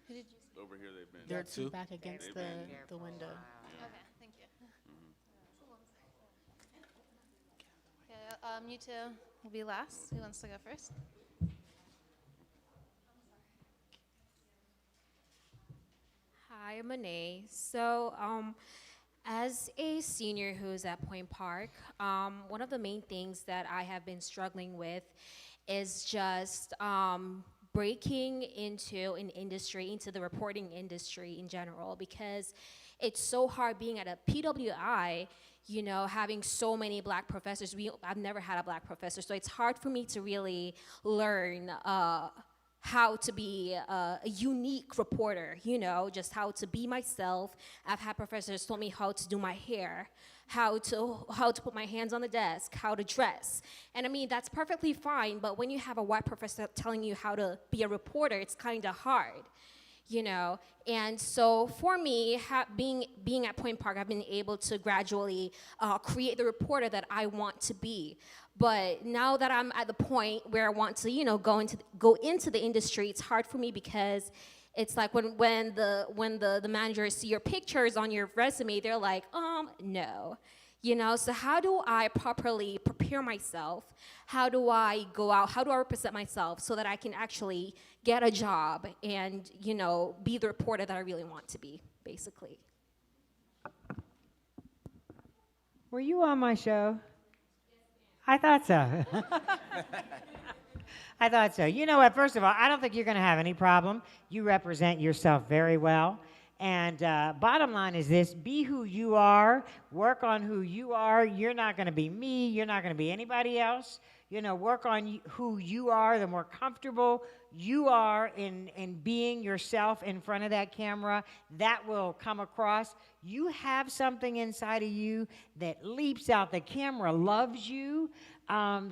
Who did you Over here they've been. There are two back against the window. Okay, thank you. Okay, you two will be last. Who wants to go first? Hi, I'm Monet. So, as a senior who's at Point Park, one of the main things that I have been struggling with is just breaking into an industry, into the reporting industry in general, because it's so hard being at a PWI, you know, having so many black professors. I've never had a black professor, so it's hard for me to really learn how to be a unique reporter, you know, just how to be myself. I've had professors tell me how to do my hair, how to put my hands on the desk, how to dress. And I mean, that's perfectly fine, but when you have a white professor telling you how to be a reporter, it's kind of hard, you know? And so for me, being at Point Park, I've been able to gradually create the reporter that I want to be. But now that I'm at the point where I want to, you know, go into the industry, it's hard for me because it's like when the managers see your pictures on your resume, they're like, no. You know, so how do I properly prepare myself? How do I go out? How do I represent myself so that I can actually get a job and, you know, be the reporter that I really want to be, basically? Were you on my show? I thought so. I thought so. You know what? First of all, I don't think you're going to have any problem. You represent yourself very well. And bottom line is this: be who you are. Work on who you are. You're not going to be me. You're not going to be anybody else. You know, work on who you are. The more comfortable you are in being yourself in front of that camera, that will come across. You have something inside of you that leaps out. The camera loves you.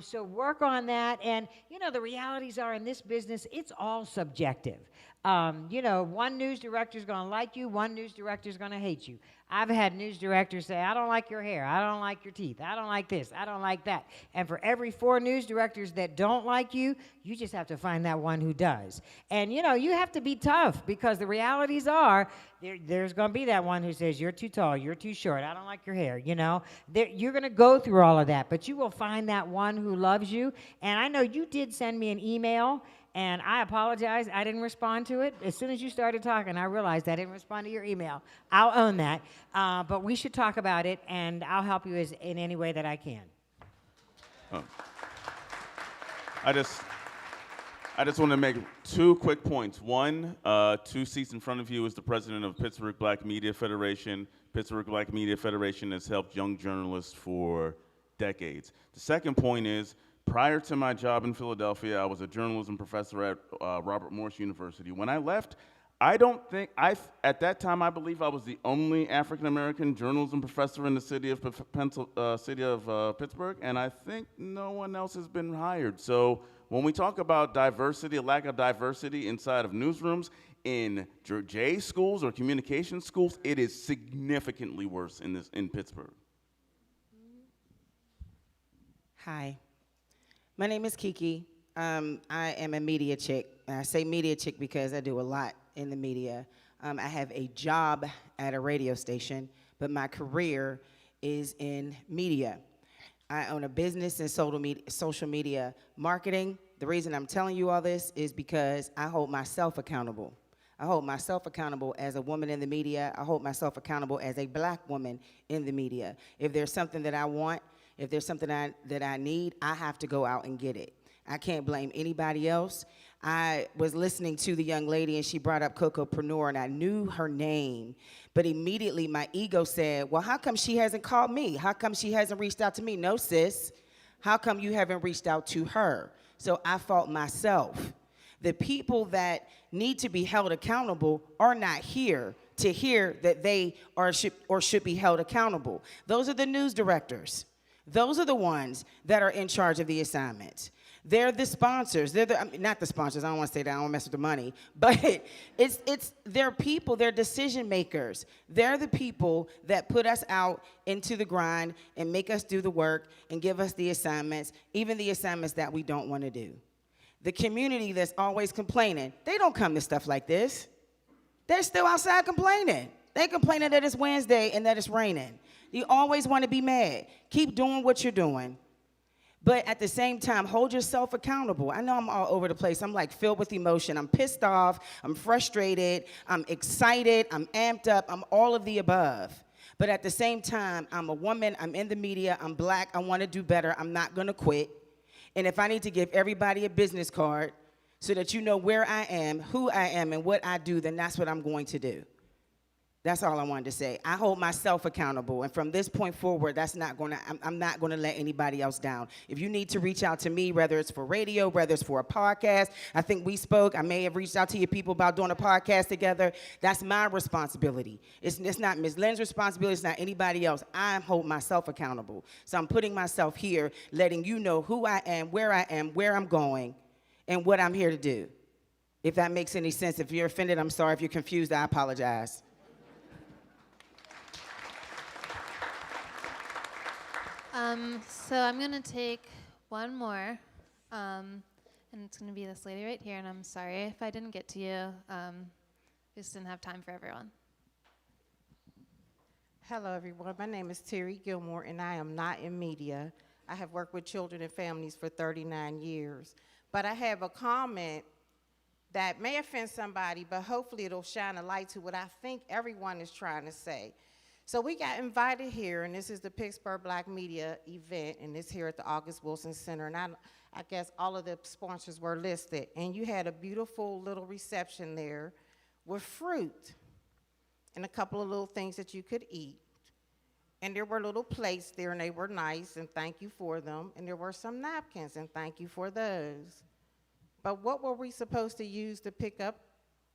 So work on that. And, you know, the realities are in this business, it's all subjective. You know, one news director is going to like you, one news director is going to hate you. I've had news directors say, I don't like your hair, I don't like your teeth, I don't like this, I don't like that. And for every 4 news directors that don't like you, you just have to find that one who does. And, you know, you have to be tough, because the realities are there's going to be that one who says, you're too tall, you're too short, I don't like your hair, you know. You're going to go through all of that, but you will find that one who loves you. And I know you did send me an email, and I apologize, I didn't respond to it. As soon as you started talking, I realized I didn't respond to your email. I'll own that. But we should talk about it, and I'll help you in any way that I can. Oh. I just want to make 2 quick points. One, 2 seats in front of you is the president of Pittsburgh Black Media Federation. Pittsburgh Black Media Federation has helped young journalists for decades. The second point is, prior to my job in Philadelphia, I was a journalism professor at Robert Morris University. When I left, at that time, I believe I was the only African-American journalism professor in the city of Pittsburgh, and I think no one else has been hired. So when we talk about diversity, lack of diversity inside of newsrooms, in J schools or communication schools, it is significantly worse in Pittsburgh. Hi, my name is Kiki. I am a media chick. I say media chick because I do a lot in the media. I have a job at a radio station, but my career is in media. I own a business in social media marketing. The reason I'm telling you all this is because I hold myself accountable. I hold myself accountable as a woman in the media. I hold myself accountable as a black woman in the media. If there's something that I want, if there's something that I need, I have to go out and get it. I can't blame anybody else. I was listening to the young lady and she brought up Cocopreneur and I knew her name, but immediately my ego said, well, how come she hasn't called me? How come she hasn't reached out to me? No, sis, how come you haven't reached out to her? So I fought myself. The people that need to be held accountable are not here to hear that they are should be held accountable. Those are the news directors. Those are the ones that are in charge of the assignments. They're the sponsors. Not the sponsors. I don't want to say that. I don't want to mess with the money. But they're people. They're decision makers. They're the people that put us out into the grind and make us do the work and give us the assignments, even the assignments that we don't want to do. The community that's always complaining, they don't come to stuff like this. They're still outside complaining. They're complaining that it's Wednesday and that it's raining. You always want to be mad. Keep doing what you're doing. But at the same time, hold yourself accountable. I know I'm all over the place. I'm like filled with emotion. I'm pissed off. I'm frustrated. I'm excited. I'm amped up. I'm all of the above. But at the same time, I'm a woman. I'm in the media. I'm black. I want to do better. I'm not going to quit. And if I need to give everybody a business card so that you know where I am, who I am, and what I do, then that's what I'm going to do. That's all I wanted to say. I hold myself accountable, and from this point forward, I'm not going to let anybody else down. If you need to reach out to me, whether it's for radio, whether it's for a podcast, I think we spoke. I may have reached out to you people about doing a podcast together. That's my responsibility. It's not Ms. Lynn's responsibility. It's not anybody else. I hold myself accountable. So I'm putting myself here, letting you know who I am, where I'm going, and what I'm here to do. If that makes any sense. If you're offended, I'm sorry. If you're confused, I apologize. So I'm going to take one more, and it's going to be this lady right here, and I'm sorry if I didn't get to you. Just didn't have time for everyone. Hello, everyone. My name is Terry Gilmore, and I am not in media. I have worked with children and families for 39 years. But I have a comment that may offend somebody, but hopefully it'll shine a light to what I think everyone is trying to say. So we got invited here, and this is the Pittsburgh Black Media event, and it's here at the August Wilson Center. And I guess all of the sponsors were listed. And you had a beautiful little reception there with fruit and a couple of little things that you could eat. And there were little plates there, and they were nice, and thank you for them. And there were some napkins, and thank you for those. But what were we supposed to use to pick up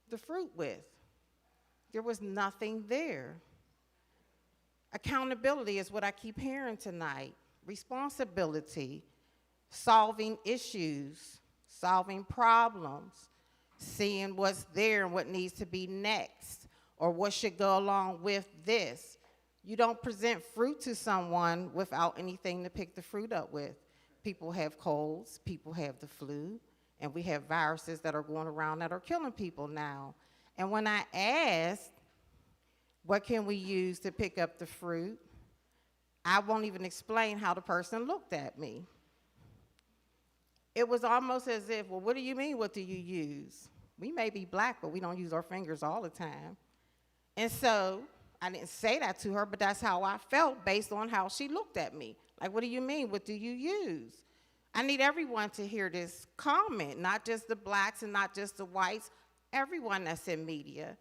the fruit with? There was nothing there. Accountability is what I keep hearing tonight. Responsibility, solving issues, solving problems, seeing what's there and what needs to be next, or what should go along with this. You don't present fruit to someone without anything to pick the fruit up with. People have colds, people have the flu, and we have viruses that are going around that are killing people now. And when I asked, what can we use to pick up the fruit? I won't even explain how the person looked at me. It was almost as if, well, what do you mean, what do you use? We may be black, but we don't use our fingers all the time. And so I didn't say that to her, but that's how I felt based on how she looked at me. Like, what do you mean, what do you use? I need everyone to hear this comment, not just the blacks and not just the whites, everyone that's in media.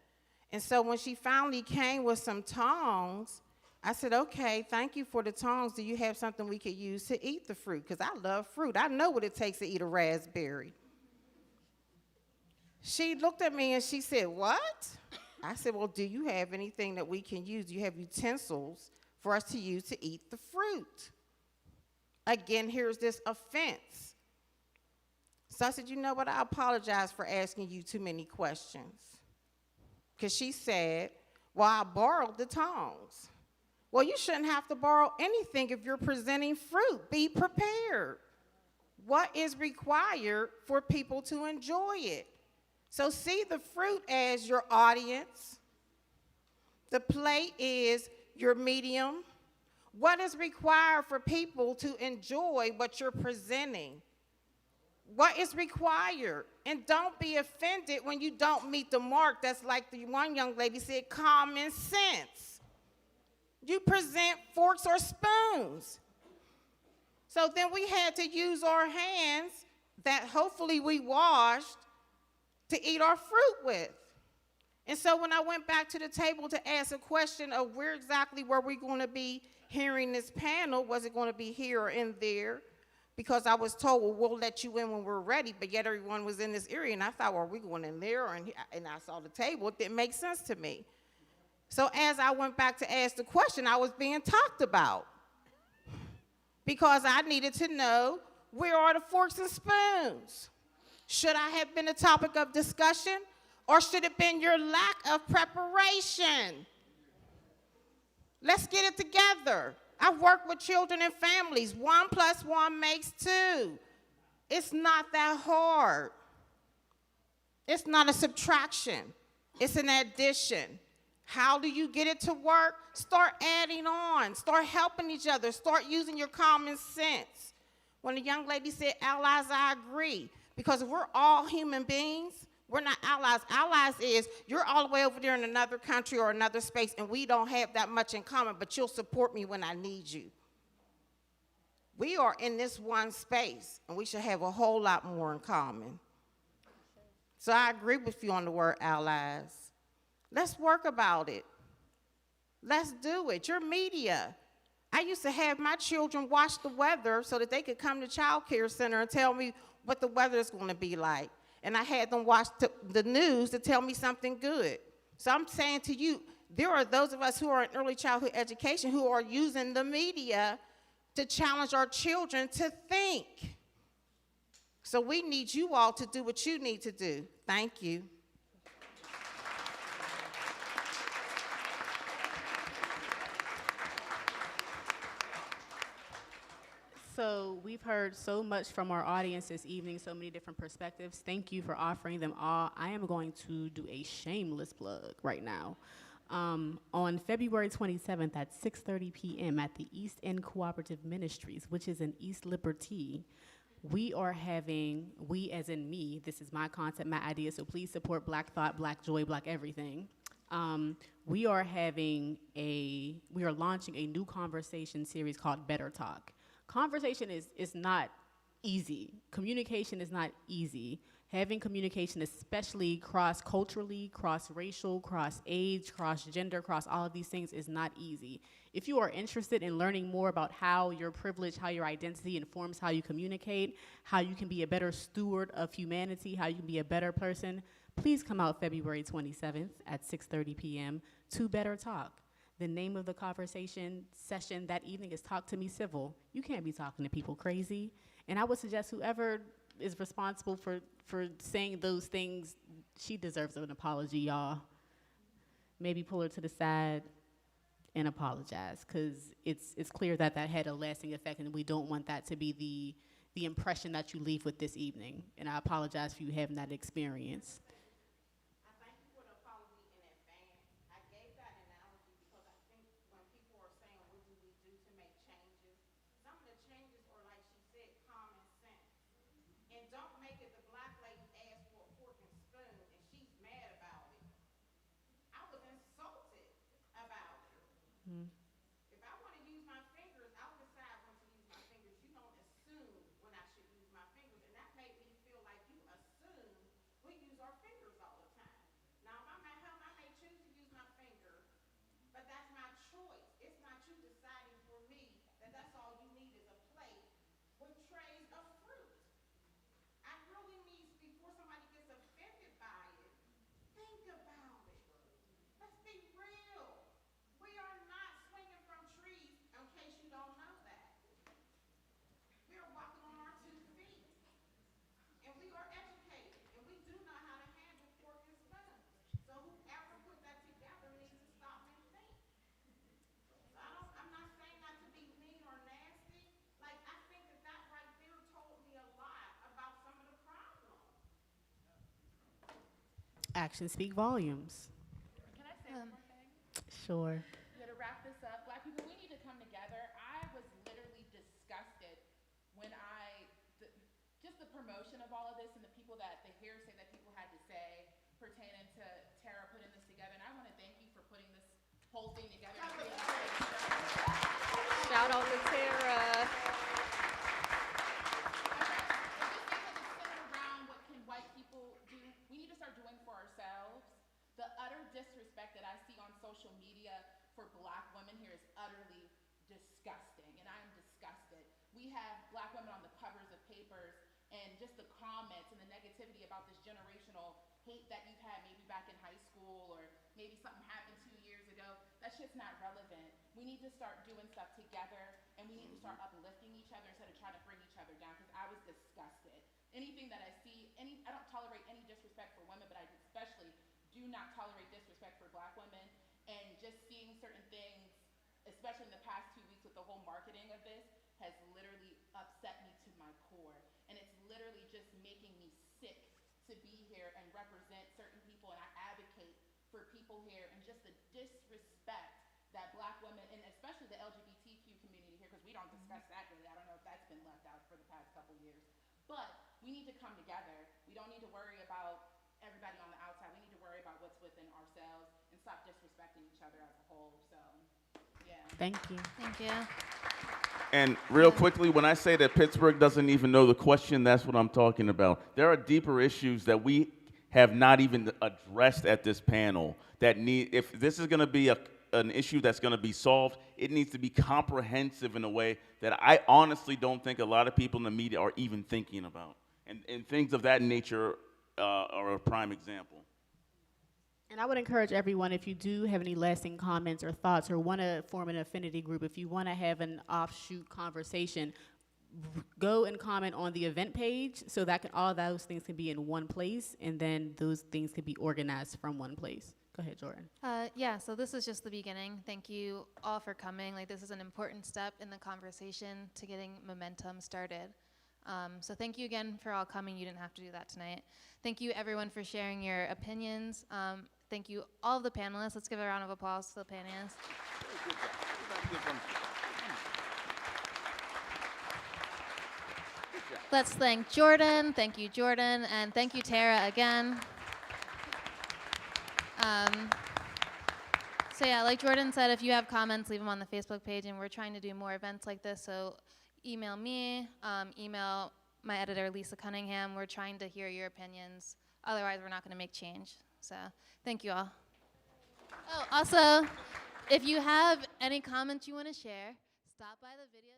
And so when she finally came with some tongs, I said, okay, thank you for the tongs. Do you have something we could use to eat the fruit? Because I love fruit. I know what it takes to eat a raspberry. She looked at me and she said, what? I said, well, do you have anything that we can use? Do you have utensils for us to use to eat the fruit? Again, here's this offense. So I said, you know what, I apologize for asking you too many questions. Because she said, well, I borrowed the tongs. Well, you shouldn't have to borrow anything if you're presenting fruit. Be prepared. What is required for people to enjoy it? So see the fruit as your audience. The plate is your medium. What is required for people to enjoy what you're presenting? What is required? And don't be offended when you don't meet the mark. That's like the one young lady said, common sense. You present forks or spoons. So then we had to use our hands that hopefully we washed to eat our fruit with. And so when I went back to the table to ask a question of where exactly were we going to be hearing this panel, was it going to be here or in there? Because I was told, well, we'll let you in when we're ready, but yet everyone was in this area, and I thought, well, are we going in there? And I saw the table. It didn't make sense to me. So as I went back to ask the question, I was being talked about because I needed to know, where are the forks and spoons? Should I have been a topic of discussion, or should it have been your lack of preparation? Let's get it together. I've worked with children and families. 1 + 1 makes 2. It's not that hard. It's not a subtraction. It's an addition. How do you get it to work? Start adding on. Start helping each other. Start using your common sense. When the young lady said allies, I agree. Because if we're all human beings, we're not allies. Allies is you're all the way over there in another country or another space, and we don't have that much in common, but you'll support me when I need you. We are in this one space, and we should have a whole lot more in common. So I agree with you on the word allies. Let's work about it. Let's do it. Your media. I used to have my children watch the weather so that they could come to child care center and tell me what the weather is going to be like. And I had them watch the news to tell me something good. So I'm saying to you, there are those of us who are in early childhood education who are using the media to challenge our children to think. So we need you all to do what you need to do. Thank you. So we've heard so much from our audience this evening, so many different perspectives. Thank you for offering them all. I am going to do a shameless plug right now. On February 27th at 6:30 p.m. at the East End Cooperative Ministries, which is in East Liberty, we are having, we as in me, this is my concept, my idea, so please support Black Thought, Black Joy, Black Everything. We are launching a new conversation series called Better Talk. Conversation is not easy. Communication is not easy. Having communication, especially cross-culturally, cross-racial, cross-age, cross-gender, cross all of these things, is not easy. If you are interested in learning more about how your privilege, how your identity informs how you communicate, how you can be a better steward of humanity, how you can be a better person, please come out February 27th at 6:30 p.m. to Better Talk. The name of the conversation session that evening is Talk to Me Civil. You can't be talking to people crazy. And I would suggest whoever is responsible for saying those things, she deserves an apology, y'all. Maybe pull her to the side and apologize, because it's clear that that had a lasting effect, and we don't want that to be the impression that you leave with this evening. And I apologize for you having that experience. If I want to use my fingers, I'll decide when to use my fingers. You don't assume when I should use my fingers, and that made me feel like you assume we use our fingers. actions speak volumes. Can I say one more thing? Sure. Yeah, to wrap this up, Black people, we need to come together. I was literally disgusted when just the promotion of all of this and the people the hearsay that people had to say pertaining to Tara putting this together. And I want to thank you for putting this whole thing together. Shout out to Tara. What can white people do? We need to start doing for ourselves. The utter disrespect that I see on social media for Black women here is utterly disgusting, and I am disgusted. We have Black women on the covers of papers, and just the comments and the negativity about this generational hate that you've had maybe back in high school, or maybe something happened 2 years ago. That shit's not relevant. We need to start doing stuff together, and we need to start uplifting each other instead of trying to bring each other down, because I was disgusted. Anything that I see, I don't tolerate any disrespect for women, but I especially do not tolerate disrespect for Black women. And just seeing certain things, especially in the past 2 weeks with the whole marketing of this, has literally upset me to my core. And it's literally just making me sick to be here and represent certain people, and I advocate for people here, and just the disrespect that Black women, and especially the LGBTQ community here, because we don't discuss that really. I don't know if that's been left out for the past couple years. But we need to come together. We don't need to worry about everybody on the outside. We need to worry about what's within ourselves and stop disrespecting each other as a whole. So, yeah. Thank you. Thank you. And real quickly, when I say that Pittsburgh doesn't even know the question, that's what I'm talking about. There are deeper issues that we have not even addressed at this panel that if this is going to be an issue that's going to be solved, it needs to be comprehensive in a way that I honestly don't think a lot of people in the media are even thinking about. And things of that nature are a prime example. And I would encourage everyone, if you do have any lasting comments or thoughts or want to form an affinity group, if you want to have an offshoot conversation, go and comment on the event page so that all those things can be in one place, and then those things can be organized from one place. Go ahead, Jordan. Yeah, so this is just the beginning. Thank you all for coming. This is an important step in the conversation to getting momentum started. So thank you again for all coming. You didn't have to do that tonight. Thank you, everyone, for sharing your opinions. Thank you, all of the panelists. Let's give a round of applause to the panelists. Let's thank Jordan. Thank you, Jordan. And thank you, Tara, again. So yeah, like Jordan said, if you have comments, leave them on the Facebook page, and we're trying to do more events like this, so email me, email my editor, Lisa Cunningham. We're trying to hear your opinions. Otherwise, we're not going to make change. So thank you all. Oh, also, if you have any comments you want to share, stop by the video.